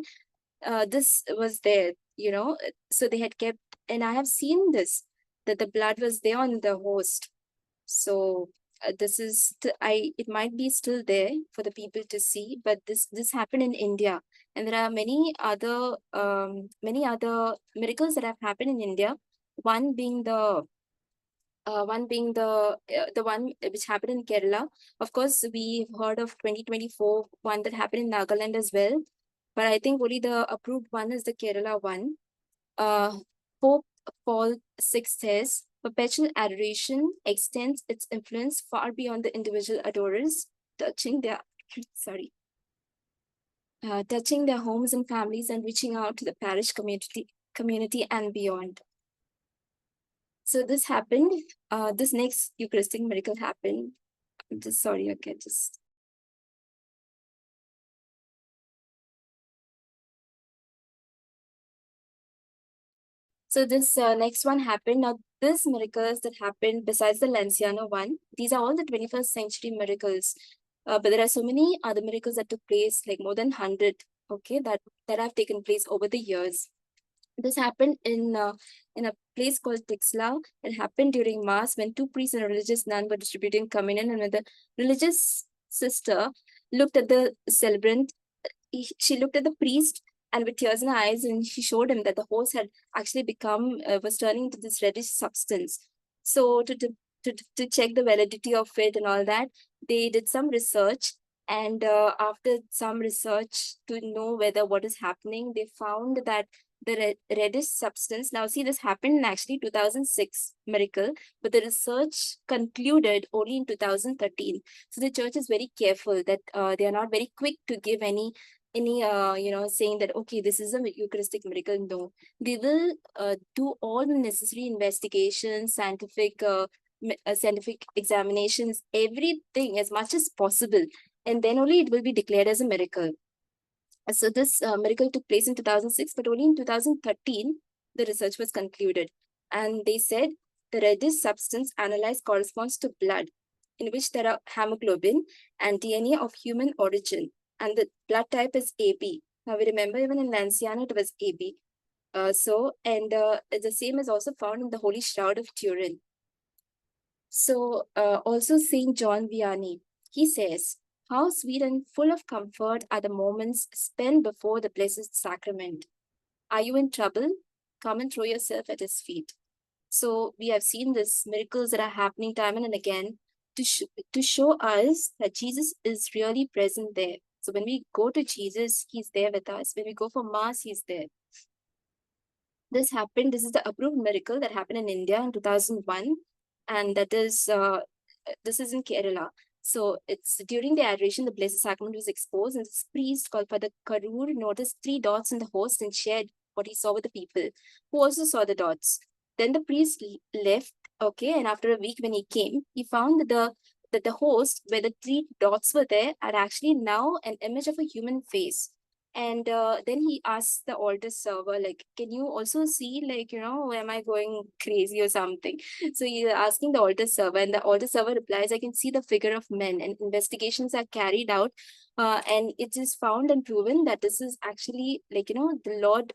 this was there, so they had kept, and I have seen this, that the blood was there on the host. So it might be still there for the people to see, but this happened in India, and there are many other miracles that have happened in India. One being the one which happened in Kerala. Of course, we've heard of 2024 one that happened in Nagaland as well, but I think only the approved one is the Kerala one. Pope Paul VI says, perpetual adoration extends its influence far beyond the individual adorers, touching their touching their homes and families and reaching out to the parish community and beyond. So this happened. This next Eucharistic miracle happened. I'm just sorry, okay, just. So this next one happened. Now, these miracles that happened besides the Lanciano one, these are all the 21st century miracles. But there are so many other miracles that took place, like more than 100, okay, that have taken place over the years. This happened in a place called Tixla. It happened during Mass when two priests and a religious nun were distributing communion, and when the religious sister looked at the celebrant, she looked at the priest and with tears in her eyes, and she showed him that the horse had actually was turning into this reddish substance. So to check the validity of it and all that, they did some research. And after some research to know whether what is happening, they found that the reddish substance. Now, see, this happened in actually 2006 miracle, but the research concluded only in 2013. So the church is very careful that they are not very quick to give any saying that, okay, this is a Eucharistic miracle. No, they will do all the necessary investigations, scientific examinations, everything as much as possible, and then only it will be declared as a miracle. So this miracle took place in 2006, but only in 2013, the research was concluded. And they said the reddish substance analyzed corresponds to blood, in which there are hemoglobin and DNA of human origin. And the blood type is AB. Now we remember even in Lanciano, it was AB. The same is also found in the Holy Shroud of Turin. So also Saint John Vianney, he says, how sweet and full of comfort are the moments spent before the Blessed Sacrament. Are you in trouble? Come and throw yourself at his feet. So we have seen these miracles that are happening time and again to show us that Jesus is really present there. So when we go to Jesus, he's there with us. When we go for Mass, he's there. This is the approved miracle that happened in India in 2001. And this is in Kerala. So it's during the adoration, the Blessed Sacrament was exposed, and this priest called Father Karur noticed 3 dots in the host and shared what he saw with the people, who also saw the dots. Then the priest left, okay, and after a week when he came, he found that the host, where the 3 dots were there, are actually now an image of a human face. And then he asked the altar server, like, can you also see, like, am I going crazy or something? So he's asking the altar server, and the altar server replies, I can see the figure of men, and investigations are carried out. And it is found and proven that this is actually, like, the Lord,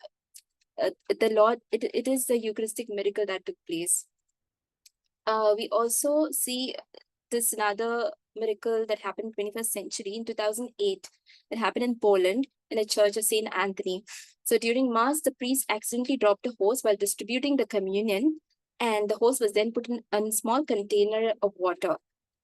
it is the Eucharistic miracle that took place. We also see this another miracle that happened in 21st century in 2008. It happened in Poland in a church of St. Anthony. So during Mass, the priest accidentally dropped a hose while distributing the communion, and the hose was then put in a small container of water.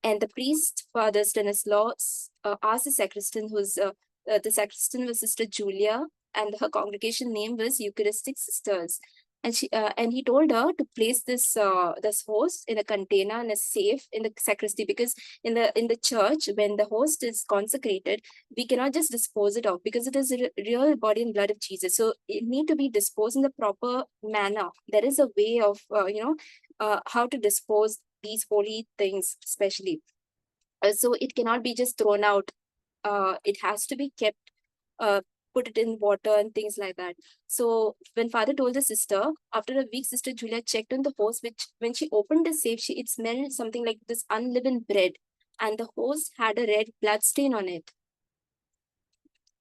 And the priest, Father Stanislaus, asked the sacristan, the sacristan was Sister Julia, and her congregation name was Eucharistic Sisters. And he told her to place this host in a container and a safe in the sacristy, because in the church, when the host is consecrated, we cannot just dispose it off, because it is a real body and blood of Jesus. So it need to be disposed in the proper manner. There is a way of how to dispose these holy things, especially. So it cannot be just thrown out. It has to be kept. Put it in water and things like that. So when Father told the sister, after a week, Sister Julia checked on the host, which when she opened the safe, it smelled something like this unleavened bread, and the host had a red blood stain on it.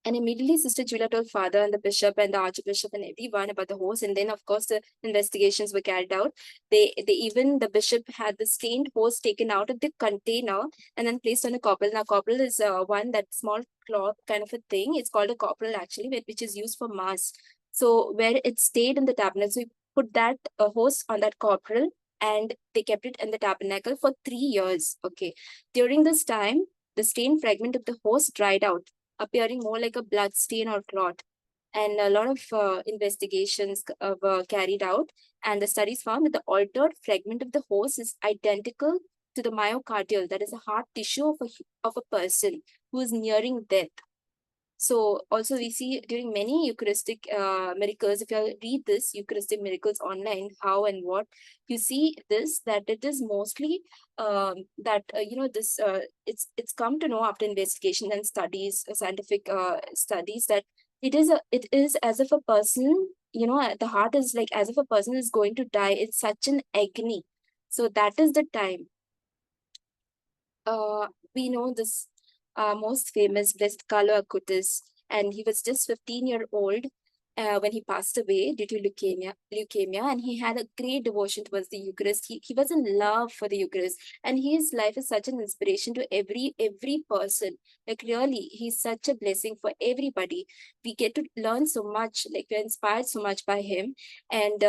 And immediately Sister Julia told Father and the Bishop and the Archbishop and everyone about the horse. And then, of course, the investigations were carried out. The Bishop had the stained horse taken out of the container and then placed on a copel. Now, copel is one that small cloth kind of a thing. It's called a copel actually, which is used for mass. So where it stayed in the tabernacle, so we put that horse on that copel and they kept it in the tabernacle for 3 years. Okay. During this time, the stained fragment of the horse dried out, appearing more like a blood stain or clot. And a lot of investigations were carried out, and the studies found that the altered fragment of the horse is identical to the myocardial, that is a heart tissue of a person who is nearing death. So also we see during many Eucharistic miracles, if you read this Eucharistic miracles online, how and what, you see this, that it is mostly it's come to know after investigation and studies, scientific studies, that it is as if a person, the heart is like as if a person is going to die. It's such an agony. So that is the time. We know this most famous Blessed Carlo Acutis, and he was just 15-year-old when he passed away due to leukemia, and he had a great devotion towards the Eucharist. He was in love for the Eucharist, and his life is such an inspiration to every person. Like really, he's such a blessing for everybody. We get to learn so much, like we're inspired so much by him, and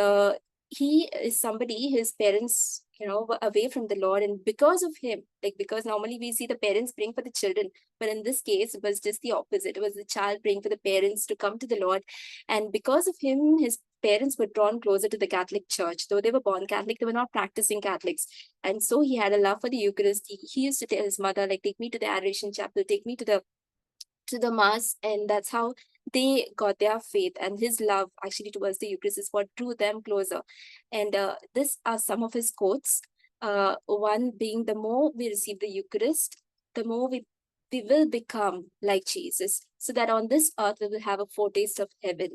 he is somebody, his parents, were away from the Lord, and because of him, because normally we see the parents praying for the children, but in this case, it was just the opposite. It was the child praying for the parents to come to the Lord, and because of him, his parents were drawn closer to the Catholic Church. Though they were born Catholic, they were not practicing Catholics, and so he had a love for the Eucharist. He used to tell his mother, like, take me to the Adoration Chapel, take me to the Mass, and that's how they got their faith. And his love actually towards the Eucharist is what drew them closer. And these are some of his quotes. One being, the more we receive the Eucharist, the more we will become like Jesus, so that on this earth we will have a foretaste of heaven.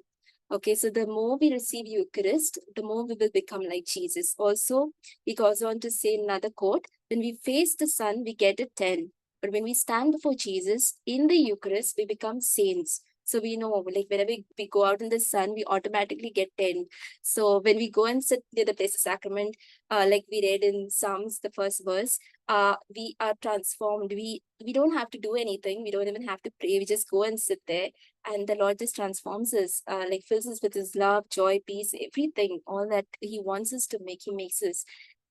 Okay, so the more we receive Eucharist, the more we will become like Jesus. Also, he goes on to say another quote, when we face the sun, we get a 10. But when we stand before Jesus in the Eucharist, we become saints. So we know, like whenever we go out in the sun, we automatically get 10. So when we go and sit near the place of sacrament, like we read in Psalms, the first verse, we are transformed. We don't have to do anything. We don't even have to pray. We just go and sit there, and the Lord just transforms us, like fills us with his love, joy, peace, everything, all that he wants us to make, he makes us.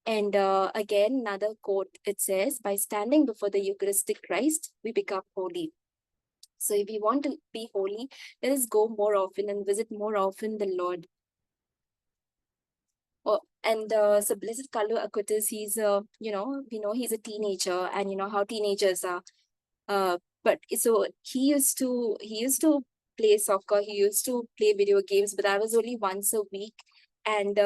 And again, another quote, it says, by standing before the Eucharistic Christ, we become holy. So if we want to be holy, let us go more often and visit more often the Lord. Oh, and so Blessed Carlo Acutis, he's we know he's a teenager, and you know how teenagers are. But so he used to play soccer, he used to play video games, but that was only once a week, and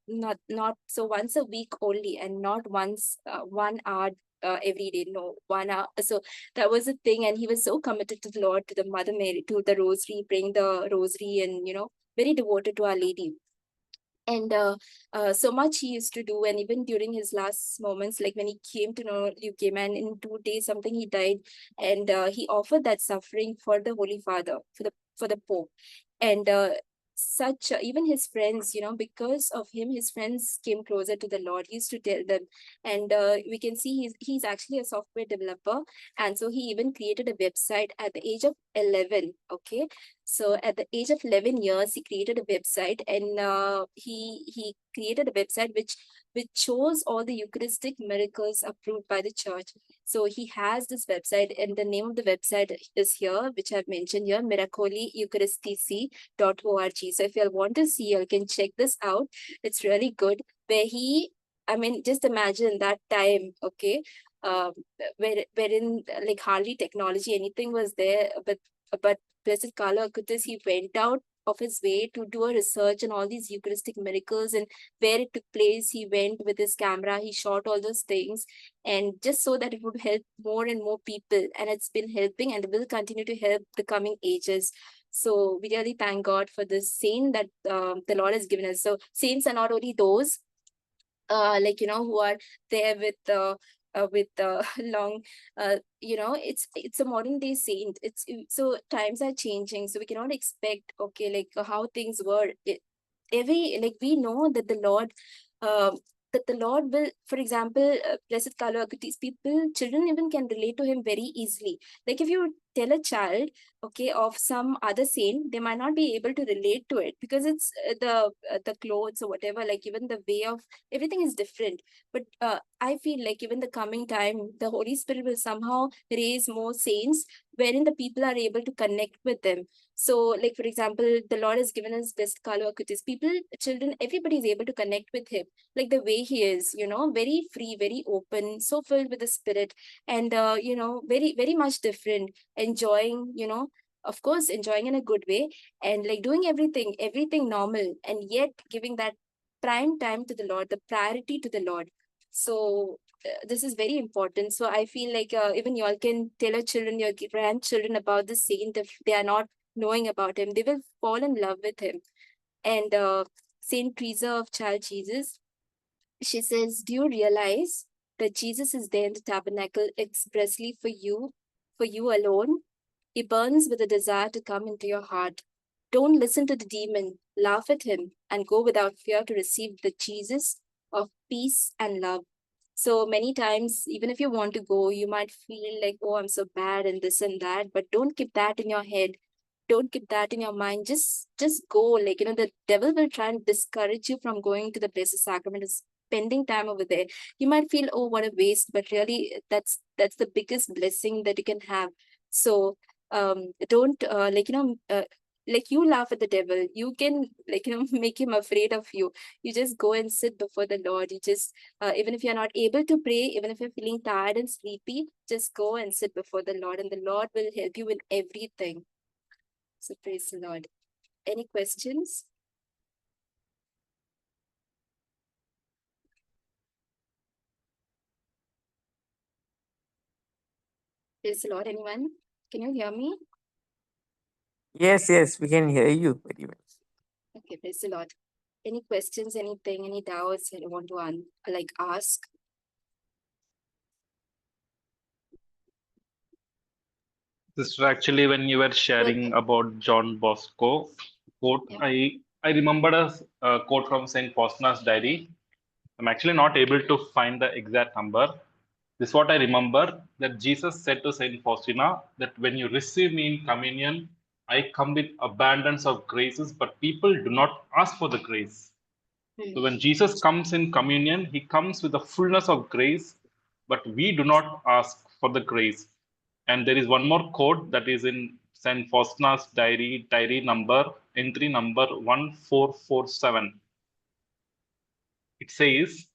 not so once a week only, and not once 1 hour every day, no, 1 hour. So that was the thing, and he was so committed to the Lord, to the Mother Mary, to the Rosary, praying the Rosary, and very devoted to Our Lady. And so much he used to do, and even during his last moments, like when he came to know leukemia, and in 2 days something he died, and he offered that suffering for the Holy Father, for the Pope. And even his friends, because of him, his friends came closer to the Lord. He used to tell them, and we can see he's actually a software developer, and so he even created a website at the age of 11. Okay, so at the age of 11 years, he created a website, and he created a website which shows all the Eucharistic miracles approved by the church. So he has this website, and the name of the website is here, which I've mentioned here, miracolieucharistici.org. So if you want to see, you can check this out. It's really good. Just imagine that time, okay, wherein like hardly technology, anything was there, but Blessed Carlo Acutis, he went out of his way to do a research on all these Eucharistic miracles and where it took place. He went with his camera, he shot all those things, and just so that it would help more and more people. And it's been helping, and it will continue to help the coming ages. So we really thank God for this saint that the Lord has given us. So saints are not only those who are there with with long, it's a modern day saint. So times are changing, so we cannot expect, okay, like how things were. We know that the Lord, that the Lord will, for example, Blessed Carlo Acutis, children even can relate to him very easily. Like if you tell a child, okay, of some other saint, they might not be able to relate to it because it's the clothes or whatever, like even the way of everything is different. But I feel like even the coming time, the Holy Spirit will somehow raise more saints wherein the people are able to connect with them. So, like for example, the Lord has given us Blessed Carlo Acutis. People, children, everybody is able to connect with him, like the way he is, very free, very open, so filled with the Spirit, and very, very much different, enjoying, of course, enjoying in a good way, and like doing everything normal, and yet giving that prime time to the Lord, the priority to the Lord. So this is very important. So I feel like even you all can tell your children, your grandchildren about the saint. If they are not knowing about him, they will fall in love with him. And Saint Teresa of Child Jesus, she says, do you realize that Jesus is there in the tabernacle expressly for you alone? He burns with a desire to come into your heart. Don't listen to the demon, laugh at him, and go without fear to receive the Jesus of peace and love. So many times, even if you want to go, you might feel like, oh, I'm so bad and this and that, but don't keep that in your head. Don't keep that in your mind. Just go. Like, the devil will try and discourage you from going to the Blessed Sacrament, spending time over there. You might feel, oh, what a waste, but really that's the biggest blessing that you can have. So don't like you laugh at the devil, you can make him afraid of you. You just go and sit before the Lord. You just even if you're not able to pray, even if you're feeling tired and sleepy, just go and sit before the Lord, and the Lord will help you in everything. So praise the Lord. Any questions? Praise the Lord. Anyone? Can you hear me? Yes, we can hear you very well. Okay, praise the Lord. Any questions, anything, any doubts that you want to ask? This was actually when you were sharing about John Bosco quote. Yeah. I remembered a quote from Saint Faustina's diary. I'm actually not able to find the exact number. This is what I remember, that Jesus said to Saint Faustina that when you receive me in communion, I come with abundance of graces, but people do not ask for the grace. So when Jesus comes in communion, he comes with the fullness of grace, but we do not ask for the grace. And there is one more quote that is in Saint Faustina's diary entry number 1447. It says,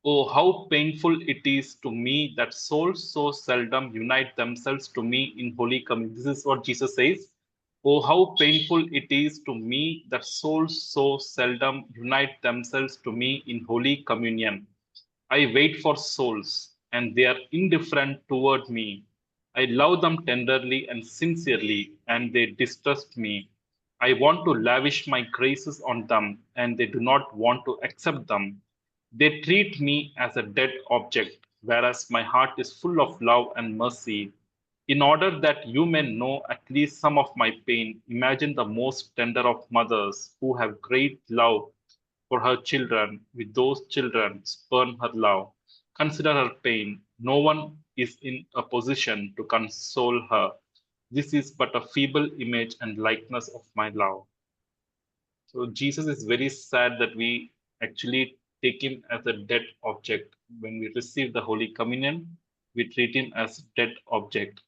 "Oh, how painful it is to me that souls so seldom unite themselves to me in Holy Communion." This is what Jesus says. "Oh, how painful it is to me that souls so seldom unite themselves to me in Holy Communion. I wait for souls, and they are indifferent toward me. I love them tenderly and sincerely, and they distrust me. I want to lavish my graces on them, and they do not want to accept them. They treat me as a dead object, whereas my heart is full of love and mercy. In order that you may know at least some of my pain, imagine the most tender of mothers who have great love for her children, with those children spurn her love. Consider her pain. No one is in a position to console her. This is but a feeble image and likeness of my love." So Jesus is very sad that we actually take him as a dead object. When we receive the Holy Communion, we treat him as dead object.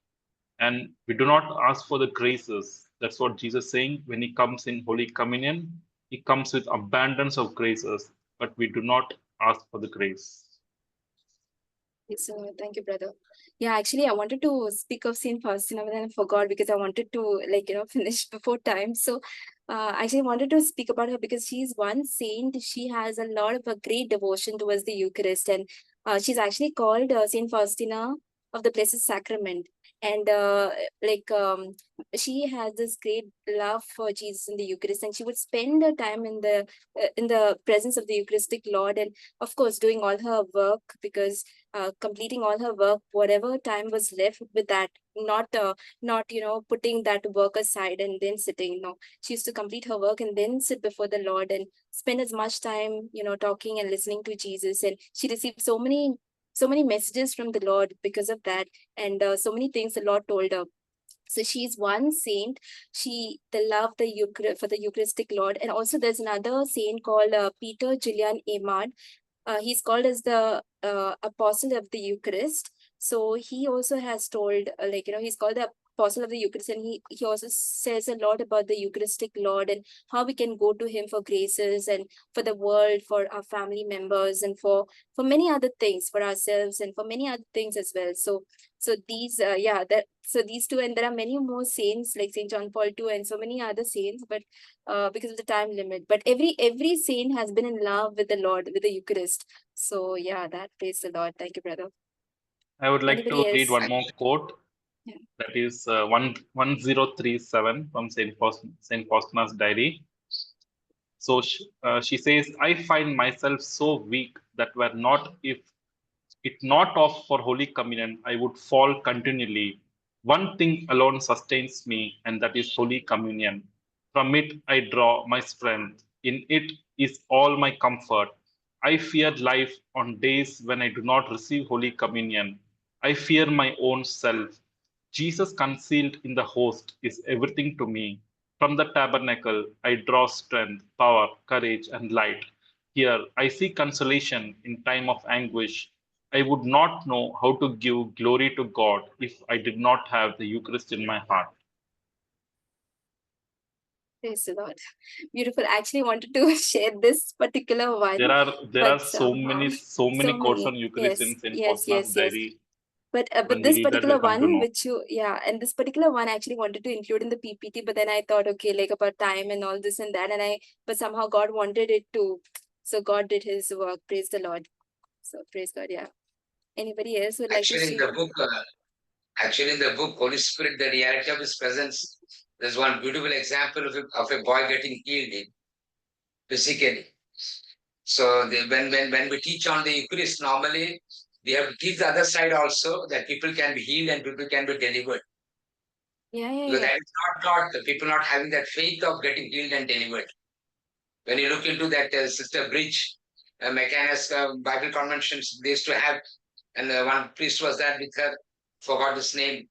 And we do not ask for the graces. That's what Jesus is saying. When he comes in Holy Communion, he comes with abundance of graces, but we do not ask for the grace. So thank you, brother. Yeah, actually, I wanted to speak of Saint Faustina, but then I forgot because I wanted to finish before time. So actually, I wanted to speak about her because she's one saint. She has a lot of a great devotion towards the Eucharist, and she's actually called Saint Faustina of the Blessed Sacrament. And she has this great love for Jesus in the Eucharist, and she would spend her time in the presence of the Eucharistic Lord, and of course doing all her work, because completing all her work, whatever time was left with that, not putting that work aside and then sitting. No, she used to complete her work and then sit before the Lord and spend as much time talking and listening to Jesus. And she received so many messages from the Lord because of that, and so many things the Lord told her. So she's one saint. She the love the Eucharist for the Eucharistic Lord. And also there's another saint called Peter Julian Aymar. He's called as the apostle of the Eucharist. So he also has told, he's called the apostle of the Eucharist, and he also says a lot about the Eucharistic Lord and how we can go to him for graces and for the world, for our family members, and for many other things, for ourselves and for many other things as well. So these these two, and there are many more saints like Saint John Paul II and so many other saints, but because of the time limit. But every saint has been in love with the Lord, with the Eucharist. So yeah, that praise the Lord. Thank you, brother. I would like Anybody to read else? one more quote. Yeah. That is 1037 from Saint Faustina's diary. So she says, I find myself so weak that were not if it not off for Holy Communion, I would fall continually. One thing alone sustains me, and that is Holy Communion. From it I draw my strength. In it is all my comfort. I fear life on days when I do not receive Holy Communion. I fear my own self. Jesus concealed in the host is everything to me. From the tabernacle, I draw strength, power, courage, and light. Here, I see consolation in time of anguish. I would not know how to give glory to God if I did not have the Eucharist in my heart. Praise the Lord. Beautiful. I actually wanted to share this particular one, There are but so many so quotes many. on Eucharist Yes, in Saint yes, Faustina's yes, yes. diary. But When we this read that, we'll particular come to one, know. and this particular one I actually wanted to include in the PPT, but then I thought, okay, like about time and all this and that, but somehow God wanted it to, so God did His work. Praise the Lord. So praise God. Yeah. Anybody else would like to Actually, in share? in the book, Holy Spirit, the reality of His presence, there's one beautiful example of a boy getting healed physically. So when we teach on the Eucharist, normally we have to teach the other side also, that people can be healed and people can be delivered. Yeah, yeah, Because yeah. that is not taught, the people not having that faith of getting healed and delivered. When you look into that Sister Bridge, Mechanus Bible conventions, they used to have, and one priest was there with her, forgot his name.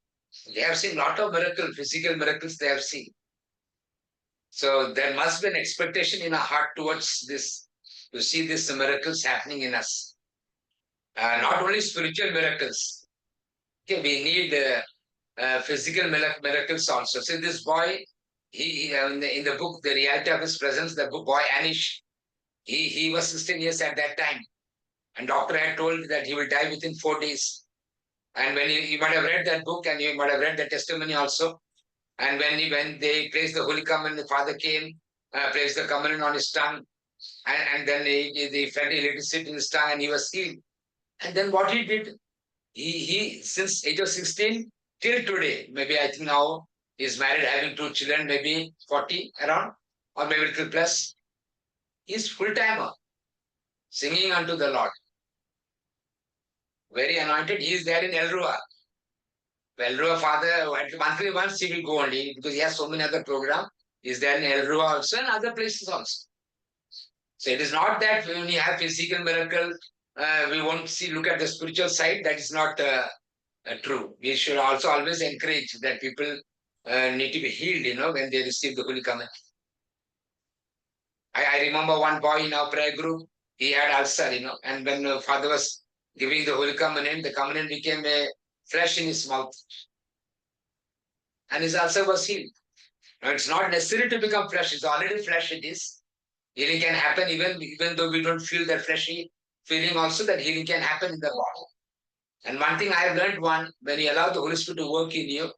They have seen a lot of miracles, physical miracles they have seen. So there must be an expectation in our heart towards this, to see these miracles happening in us. Not only spiritual miracles. Okay, we need physical miracles also. See, this boy, he in the book, The Reality of His Presence, the boy Anish, he was 16 years at that time. And doctor had told that he will die within 4 days. And when you might have read that book and you might have read the testimony also. And when they placed the Holy Communion, the father came, placed the communion on his tongue, and then they felt electricity in his tongue and he was healed. And then what he did, he since age of 16 till today, maybe I think now he's married, having 2 children, maybe 40 around, or maybe little plus. He's full-timer, singing unto the Lord. Very anointed. He is there in Elrua. Elrua father, monthly once he will go only, because he has so many other programs. He's there in Elrua also and other places also. So it is not that when you have physical miracle, we won't look at the spiritual side. That is not true. We should also always encourage that people need to be healed, when they receive the Holy Communion. I remember one boy in our prayer group, he had ulcer, and when father was giving the Holy Communion, the communion became a flesh in his mouth. And his ulcer was healed. Now, it's not necessary to become flesh. It's already flesh it is. Healing can happen even though we don't feel that fleshy feeling also, that healing can happen in the body. And one thing I have learned, when you allow the Holy Spirit to work in you,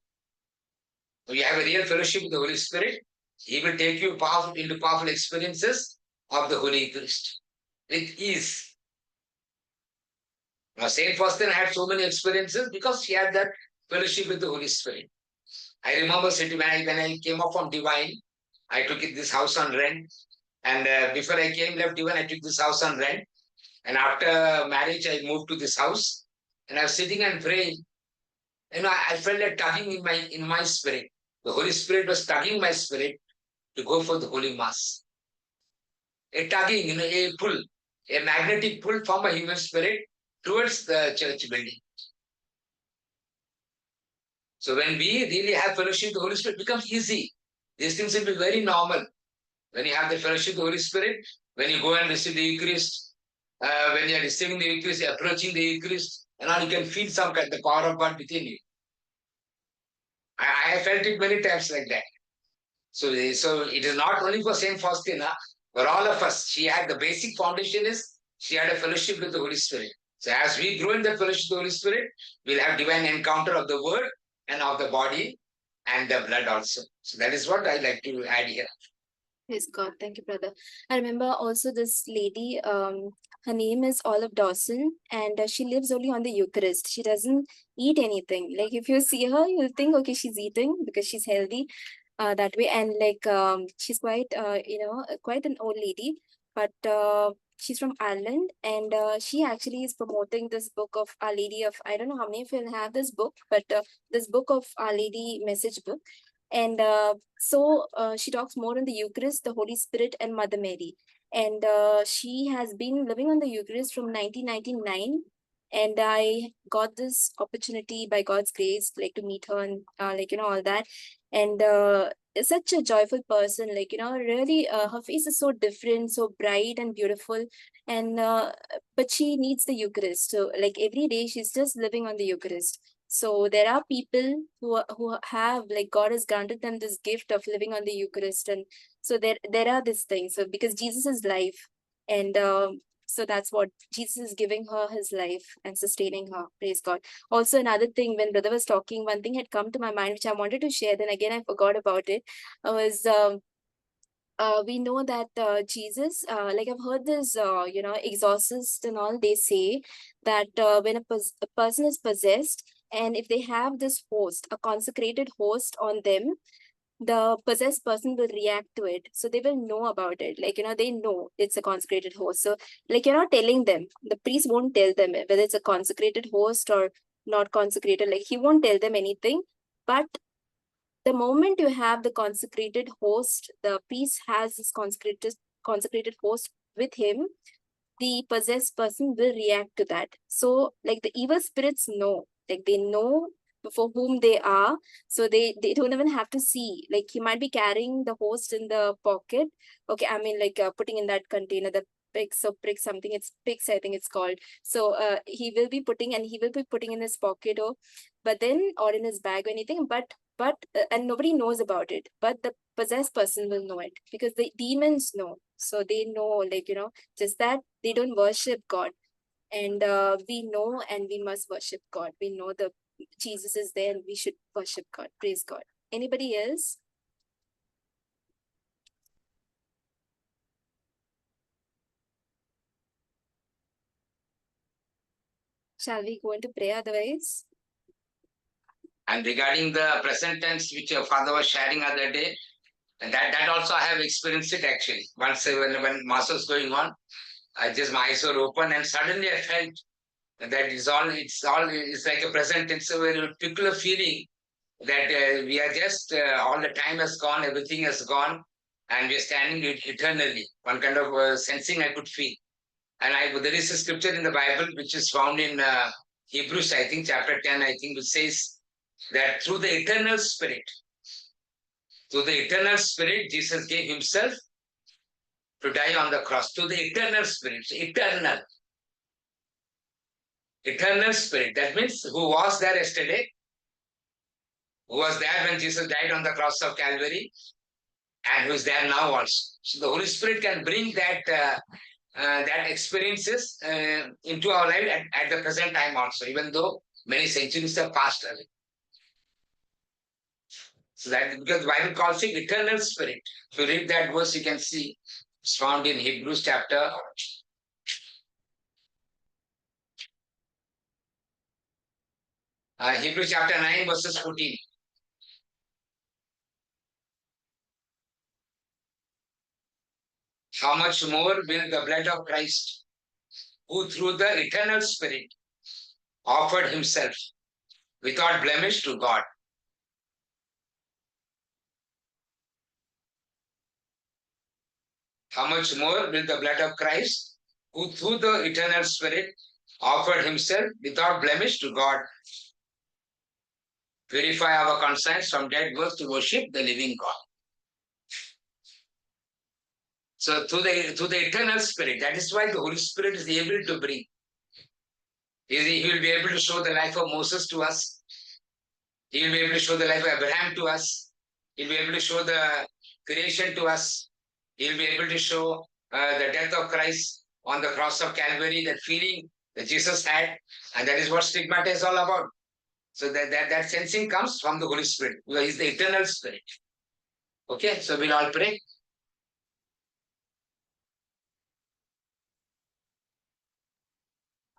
when you have a real fellowship with the Holy Spirit, He will take you into powerful experiences of the Holy Eucharist with ease. Now, Saint Faustina had so many experiences because she had that fellowship with the Holy Spirit. I remember sitting when I came up from Divine, I took this house on rent. And before I left Divine, I took this house on rent. And after marriage, I moved to this house. And I was sitting and praying. I felt a tugging in my spirit. The Holy Spirit was tugging my spirit to go for the Holy Mass. A tugging, a pull, a magnetic pull from a human spirit towards the church building. So when we really have fellowship with the Holy Spirit, it becomes easy. These things will be very normal. When you have the fellowship with the Holy Spirit, when you go and receive the Eucharist, when you are receiving the Eucharist, approaching the Eucharist, you can feel some kind of the power of God within you. I have felt it many times like that. So it is not only for Saint Faustina, for all of us. She had the basic foundation is she had a fellowship with the Holy Spirit. So as we grow in the fellowship with the Holy Spirit, we'll have divine encounter of the Word and of the body and the blood also. So that is what I like to add here. Praise God. Thank you, brother. I remember also this lady, her name is Olive Dawson, and she lives only on the Eucharist. She doesn't eat anything. Like if you see her, you'll think, okay, she's eating because she's healthy that way. And like she's quite, quite an old lady, but she's from Ireland, and she actually is promoting this book of Our Lady of, I don't know how many of you have this book, but this book of Our Lady message book. And so she talks more on the Eucharist, the Holy Spirit, and Mother Mary. And she has been living on the Eucharist from 1999. And I got this opportunity by God's grace, like to meet her and all that. And is such a joyful person, really her face is so different, so bright and beautiful. And but she needs the Eucharist. So like every day she's just living on the Eucharist. So there are people who have, like, God has granted them this gift of living on the Eucharist. And so there are these things. So because Jesus is life, and so that's what Jesus is giving her his life and sustaining her. Praise God. Also, another thing, when brother was talking, one thing had come to my mind, which I wanted to share. Then again, I forgot about it. Was we know that Jesus, like I've heard this, exorcists and all, they say that when a person is possessed, and if they have this host, a consecrated host on them, the possessed person will react to it. So they will know about it. They know it's a consecrated host. So like you're not telling them, the priest won't tell them whether it's a consecrated host or not consecrated. Like he won't tell them anything. But the moment you have the consecrated host, the priest has this consecrated host with him, the possessed person will react to that. So like the evil spirits know, like they know for whom they are. So they don't even have to see. Like he might be carrying the host in the pocket. Okay, I mean like putting in that container, the Pix or Prix something, it's Pix, I think it's called. So he will be putting in his pocket, or but then, or in his bag or anything, but and nobody knows about it, but the possessed person will know it, because the demons know. So they know, just that they don't worship God. And we know, and we must worship God. We know the Jesus is there and we should worship God. Praise God. Anybody else? Shall we go into prayer otherwise? And regarding the present tense, which your father was sharing other day, and that also I have experienced it actually. Once when mass was going on, my eyes were open, and suddenly I felt that it's like a present tense, a very particular feeling that we are just all the time has gone, everything has gone, and we are standing eternally. One kind of sensing I could feel. And there is a scripture in the Bible which is found in Hebrews, I think, chapter 10, I think, which says that through the eternal Spirit, Jesus gave himself to die on the cross. Through the eternal Spirit, eternal Spirit. That means who was there yesterday, who was there when Jesus died on the cross of Calvary, and who is there now also. So the Holy Spirit can bring that experiences into our life at the present time also, even though many centuries have passed away. So that because the Bible calls it eternal Spirit. If you read that verse, you can see it's found in Hebrews chapter Hebrews chapter 9, verses 14. How much more will the blood of Christ, who through the eternal Spirit offered himself without blemish to God. How much more will the blood of Christ, who through the eternal Spirit offered himself without blemish to God, purify our conscience from dead works to worship the living God. So through the eternal Spirit, that is why the Holy Spirit is able to bring. He will be able to show the life of Moses to us. He will be able to show the life of Abraham to us. He will be able to show the creation to us. He will be able to show the death of Christ on the cross of Calvary, that feeling that Jesus had, and that is what stigmata is all about. So that sensing comes from the Holy Spirit, who is the eternal Spirit. Okay, so we'll all pray.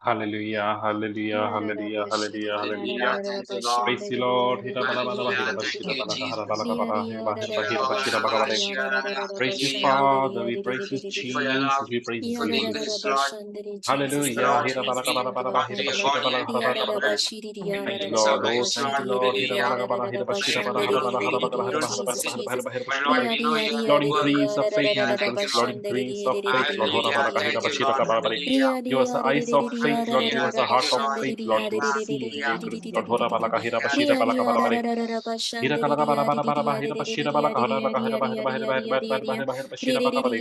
Hallelujah, hallelujah, hallelujah, hallelujah, hallelujah. Thank you, Lord. Praise the Lord. Hira bala bala ba, hira Hallelujah. Thank bashira you, bala Jesus. kahara bala kabala, hira bashira hira bashira bakabale. Praise you, Hallelujah. Father. We praise you, Thank you for your love. Jesus. We praise For you, the Holy grace, Spirit. Lord. Jesus, thank Hallelujah. you, Lord, Hira bala Jesus, kabala thank you, bala Lord, ba, thank hira you, hallelujah, Lord. bashira body bala and kahara blood bala and kabale. blood. Thank you, It's Lord. our Oh, grace, thank Lord. you, Lord. Hira bala Hallelujah. kabala, hira bashira bala Thank you, kahara Lord. bala We kahara bala don't kahara know bala the kahara way. bala kahara But bala Lord, kahara. we know you are Lord, the word. increase of faith, Yeah, thank you, increase. Lord. Lord, increase of faith. Lord, hira Hallelujah. bala kahira Thank you, bashira Lord. kabale. Hallelujah. Give us the eyes of faith, Lord. Give Hallelujah. us the Thank heart you, of Lord. faith, Lord, to receive, to Hallelujah. increase. Lord, hora bala kahira Hallelujah. bashira bala kabala bale. Hira kala kabala bala bala bala hira bashira bala kahara bala kahira bahira bahira bahira bahira bahira bahira bashira bala kabale.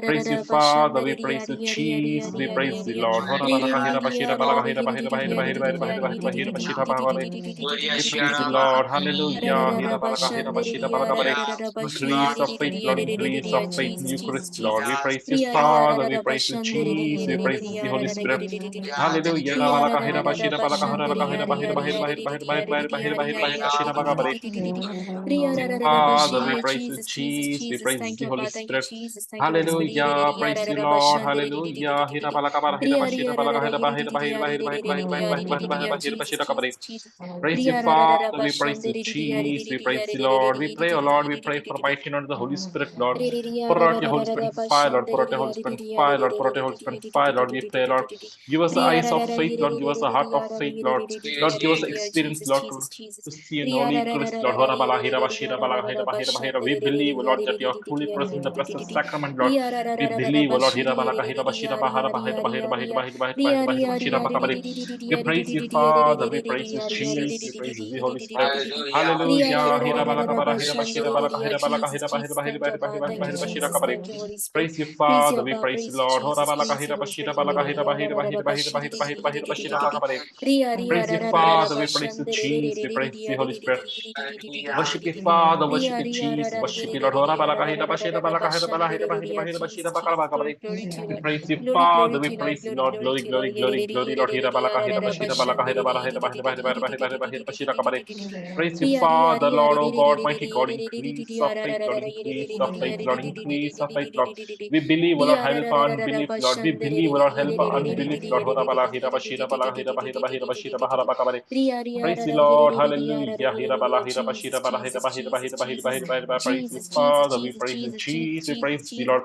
Praise you, Father. We praise you, Jesus. We praise you, Lord. Hora bala kahira bashira bala kahira bahira bahira bahira bahira bahira bahira bahira bashira bala kabale. We praise you, Lord. Hallelujah. Hira bala kahira bashira bala kabale. Yes, Lord. Increase of faith, Lord. Increase of faith in you, Christ, Lord. We Yes. praise you, Father. We praise you, Jesus. We praise you, the Holy Spirit. Yeah, thank Hallelujah. you, La Lord. bala kahira bashira bala kahara bala kahira bahira bahira bahira bahira bahira bahira bahira bahira bashira bala kabale. Father, we praise you, Jesus. We Jesus, praise thank the you, Holy God, thank you, Spirit. Jesus, thank you, Holy Spirit. Hallelujah. Praise the Lord. Hallelujah. Hira bala kabala hira bashira bala kahira bahira bahira bahira bahira bahira bahira bahira bahira bahira bashira kabale. Jesus. Praise you, Father. We praise you, Jesus. We praise the Lord. We pray, oh Lord, we pray for mighty Lord, the Holy Spirit, Lord. Pour out your Holy Spirit fire, Lord. Pour out your Holy Spirit fire, Lord. Pour out your Holy Spirit fire, Lord. We pray, Lord. Give us the eyes of faith, Lord. Give us a heart of faith, Lord. Lord, give us the experience, Lord, to see an holy Christ, Lord. Hora bala hira bashira bala hira bahira bahira. We believe, oh Lord, that you are truly present in the blessed sacrament, Lord. We believe, oh Lord, hira bala hira bashira bahara bahira bahira bahira bahira bahira bahira bashira bakabari. We praise you, Father. We praise you, Jesus. We praise you, the Holy Spirit. Hallelujah. Hallelujah. Hira balaka bara hira bashira balaka hira balaka hira bahira Jesus, bahira thank you, bahira God, bahira thank you, bahira bashira Jesus, kabari. thank you, Holy Spirit. Praise you, Praise Father. your We God, praise you, praise you, Lord. Hora Jesus, balaka praise hira you, Holy bashira Spirit. balaka hira bahira bahira bahira bahira bahira bahira bashira bakabari. Praise you, Father. We praise you, Jesus. We praise you, Holy Spirit. Hallelujah. Worship you, Father. Worship you, Jesus. Worship you, Lord. Hora balaka hira bashira balaka hira balaka hira bahira bahira bashira Jesus, bakabari. glory, glory to you, We Lord. praise you, Glory, Father. glory to We you, Lord. praise you, Glory, Lord. glory Glory, to you, Lord. glory, glory, glory, Lord. Hira balaka hira bashira balaka hira balaka hira bahira bahira bahira bahira bahira bashira kabari. Praise you, Father, Lord, oh God, mighty God, increase of faith, Lord, increase of faith, Lord, increase of faith, Lord. We believe, O Lord, help our unbelief, Lord. We believe, O Lord, help our unbelief, Lord. Hora bala hira bashira bala hira bahira bahira bashira bahara bakabari. Praise you, Lord. Hallelujah. Hira bala hira bashira bala hira bahira bahira bahira bahira bahira. Praise you, Father. We praise you, Jesus. We praise you, Lord.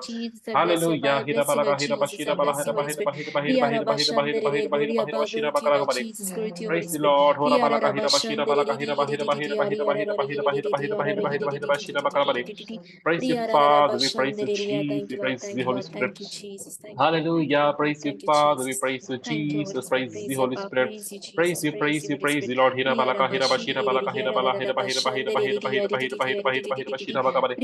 I bless your Hallelujah. I Hira bless you, bala Lord hira Jesus. I bashira bala bless hira you, Holy bahira Spirit. bahira bahira bahira bahira bahira bahira bahira bahira bashira Glory to you, Lord bakabari. Jesus. Glory to you, Holy Praise the Spirit. Lord. Hora bala hira bashira bala hira bahira bahira bahira bahira bahira bahira bahira bahira bahira bahira bashira bakabari. Praise you, Father. We praise you, Jesus. Thank We you, Lord. praise Thank the you, Holy Lord. Spirit. Thank you, Jesus. Thank you, Lord. Thank you, Hallelujah. Lord. Praise you, Thank you, Father. We Jesus. praise you, Thank you, Holy Jesus. Spirit. Praise the Praise your Holy God. Spirit. Praise you, Praise Jesus. you, Praise praise you, you, Holy praise Spirit. you, Lord. Hira balaka hira bashira balaka hira bala hira bahira bahira bahira bahira bahira bahira bahira bahira bashira bakabari.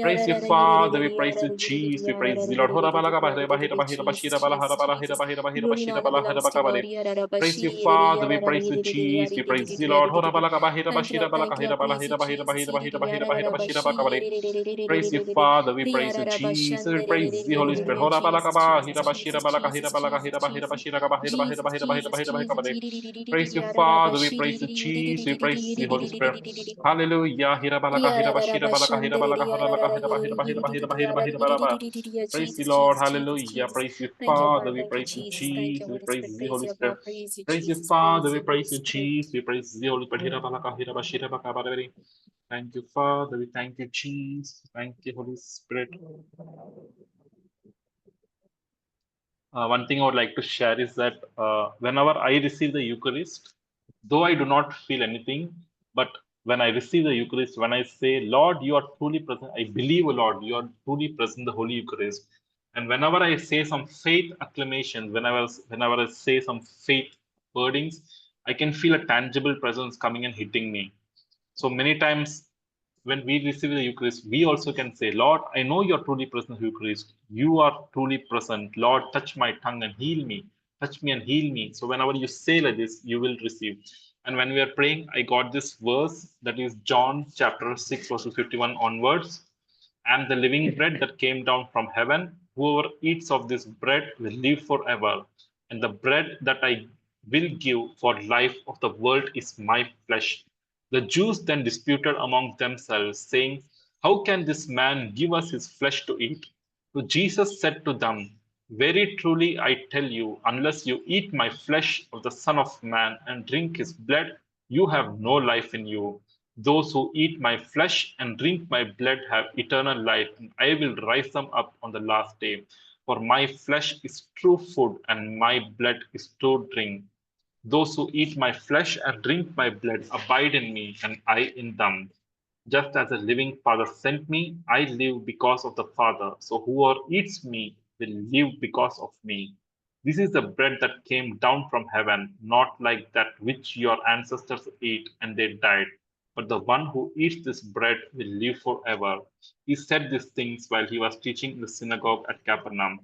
Praise you, Father. We praise you, Jesus. We praise the Lord. Hora balaka bahira bahira bahira bashira bala hara bala hira bahira bahira Glory and bashira honor bala hira belongs to you, Lord. bakabari. Praise you, Father. We praise you, Jesus. We praise the Lord. Hora balaka bahira Thank you, bashira Lord. balaka Thank you, hira Lord. bala Praise you, hira bahira Jesus. bahira bahira bahira bahira bashira bakabari. Praise you, Father. We praise you, Jesus. We praise the Holy Spirit. Hora balaka bahira bashira balaka hira balaka hira bahira bashira Praise you, Father. We praise you, Jesus. We praise you, Holy Spirit. Hallelujah. Praise you, Lord. Hallelujah. Praise you, Father. We praise you, Jesus. We praise you, Holy Spirit. Praise you, Father. We praise you, Jesus. We praise you, Holy Spirit. Thank you, Father. We thank you, Jesus. Thank you, Holy Spirit. One thing I would like to share is that whenever I receive the Eucharist, though I do not feel anything, but when I receive the Eucharist, when I say, Lord, you are truly present, I believe, Lord, you are truly present in the Holy Eucharist. And whenever I say some faith acclamation, whenever I say some faith wordings, I can feel a tangible presence coming and hitting me. So many times when we receive the Eucharist, we also can say, Lord, I know you're truly present in the Eucharist. You are truly present. Lord, touch my tongue and heal me. Touch me and heal me. So whenever you say like this, you will receive. And when we are praying, I got this verse that is John chapter 6, verses 51 onwards. And the living bread that came down from heaven, whoever eats of this bread will live forever. And the bread that I will give for life of the world is my flesh. The Jews then disputed among themselves, saying, How can this man give us his flesh to eat? So Jesus said to them, Very truly I tell you, unless you eat my flesh of the Son of Man and drink his blood, you have no life in you. Those who eat my flesh and drink my blood have eternal life, and I will rise them up on the last day. For my flesh is true food, and my blood is true drink. Those who eat my flesh and drink my blood abide in me, and I in them. Just as the living Father sent me, I live because of the Father. So whoever eats me will live because of me. This is the bread that came down from heaven, not like that which your ancestors ate and they died. But the one who eats this bread will live forever. He said these things while he was teaching in the synagogue at Capernaum.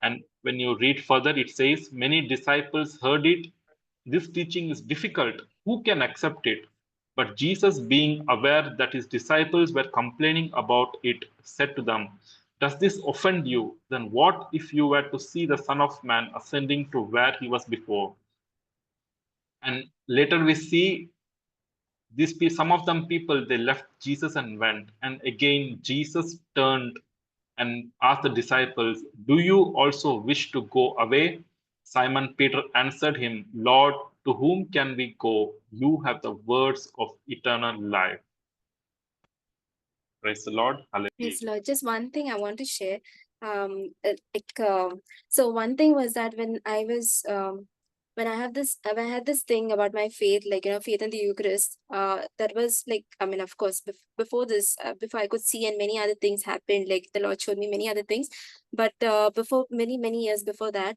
And when you read further, it says, Many disciples heard it. This teaching is difficult. Who can accept it? But Jesus, being aware that his disciples were complaining about it, said to them, Does this offend you? Then what if you were to see the Son of Man ascending to where he was before? And later we see some of them people, they left Jesus and went. And again, Jesus turned and asked the disciples, Do you also wish to go away? Simon Peter answered him, Lord, to whom can we go? You have the words of eternal life. Praise the Lord. Hallelujah. Yes, Lord. Just one thing I want to share. So one thing was that when I was when I had this thing about my faith, like faith in the Eucharist. That was like, I mean, of course, before this, before I could see, and many other things happened. Like the Lord showed me many other things, but before many years before that,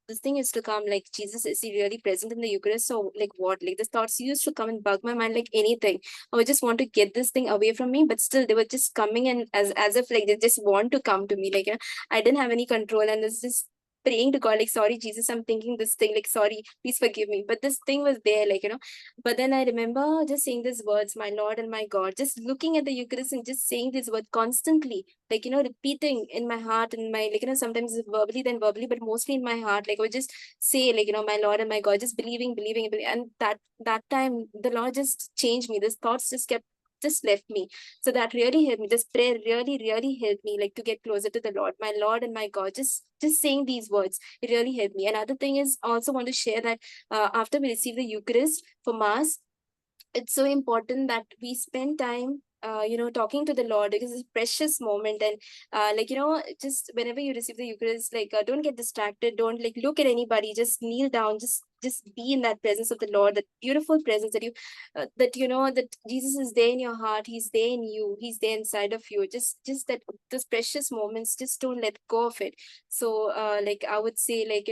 this thing used to come, like, Jesus, is he really present in the Eucharist? So like what? Like the thoughts used to come and bug my mind like anything. I would just want to get this thing away from me, but still they were just coming and as if like they just want to come to me. Like, I didn't have any control, and it's just praying to God, like, sorry, Jesus, I'm thinking this thing, like, sorry, please forgive me. But this thing was there, like, but then I remember just saying these words, my Lord and my God, just looking at the Eucharist and just saying these words constantly, like, repeating in my heart and my, like, sometimes verbally, then verbally, but mostly in my heart. Like, I would just say, like, my Lord and my God, just believing. And that time, the Lord just changed me. These thoughts just left me. So that really helped me. This prayer really helped me, like, to get closer to the Lord, my Lord and my God. Just saying these words, it really helped me. Another thing is, I also want to share that after we receive the Eucharist for Mass, it's so important that we spend time talking to the Lord, because it's a precious moment. And just whenever you receive the Eucharist, like, don't get distracted, don't like look at anybody, just kneel down, just be in that presence of the Lord, that beautiful presence that that Jesus is there in your heart, he's there in you, he's there inside of you. Just that those precious moments, just don't let go of it. So like, I would say, like,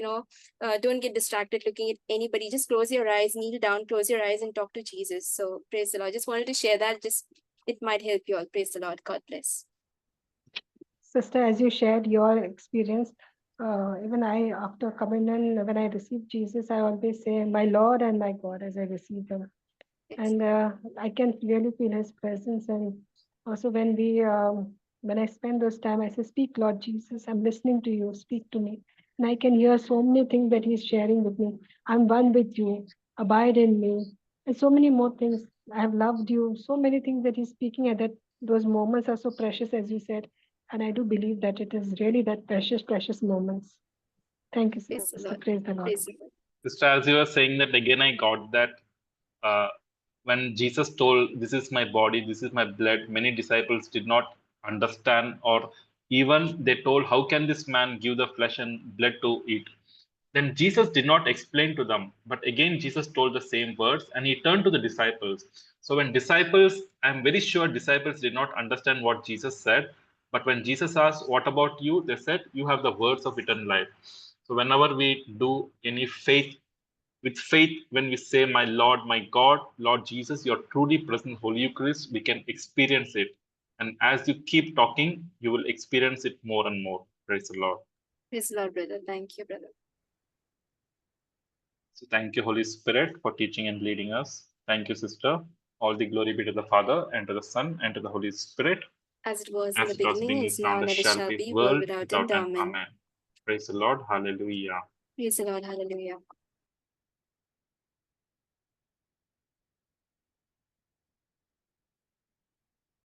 don't get distracted looking at anybody. Just close your eyes, kneel down, close your eyes, and talk to Jesus. So praise the Lord. Just wanted to share that. Just, it might help you all. Praise the Lord. God bless. Sister, as you shared your experience, even I, after communion, when I receive Jesus, I always say, my Lord and my God, as I receive him. And I can clearly feel his presence. And also when we, when I spend those time, I say, speak, Lord Jesus, I'm listening to you, speak to me. And I can hear so many things that he's sharing with me. I'm one with you, abide in me, and so many more things. I have loved you. So many things that he's speaking at that. Those moments are so precious, as you said. And I do believe that it is really that precious, precious moments. Thank you, Praise the sister. Lord. Praise the Lord. Praise the Lord. Sister, as you were saying that, again, I got that when Jesus told, "This is my body, this is my blood," many disciples did not understand, or even they told, "How can this man give the flesh and blood to eat?" Then Jesus did not explain to them, but again, Jesus told the same words and he turned to the disciples. So, when disciples, I'm very sure disciples did not understand what Jesus said, but when Jesus asked, "What about you?" they said, "You have the words of eternal life." So, whenever we do any faith, with faith, when we say, "My Lord, my God, Lord Jesus, you're truly present, Holy Eucharist," we can experience it. And as you keep talking, you will experience it more and more. Praise the Lord. Praise the Lord, brother. Thank you, brother. So thank you, Holy Spirit, for teaching and leading us. Thank you, sister. All the glory be to the Father, and to the Son, and to the Holy Spirit, As it was in as the it was beginning, beginning, is now, now, and and ever ever shall shall be, be, world world without without end. end. Amen. Amen. Praise the Lord. Hallelujah. Praise the Lord. Hallelujah.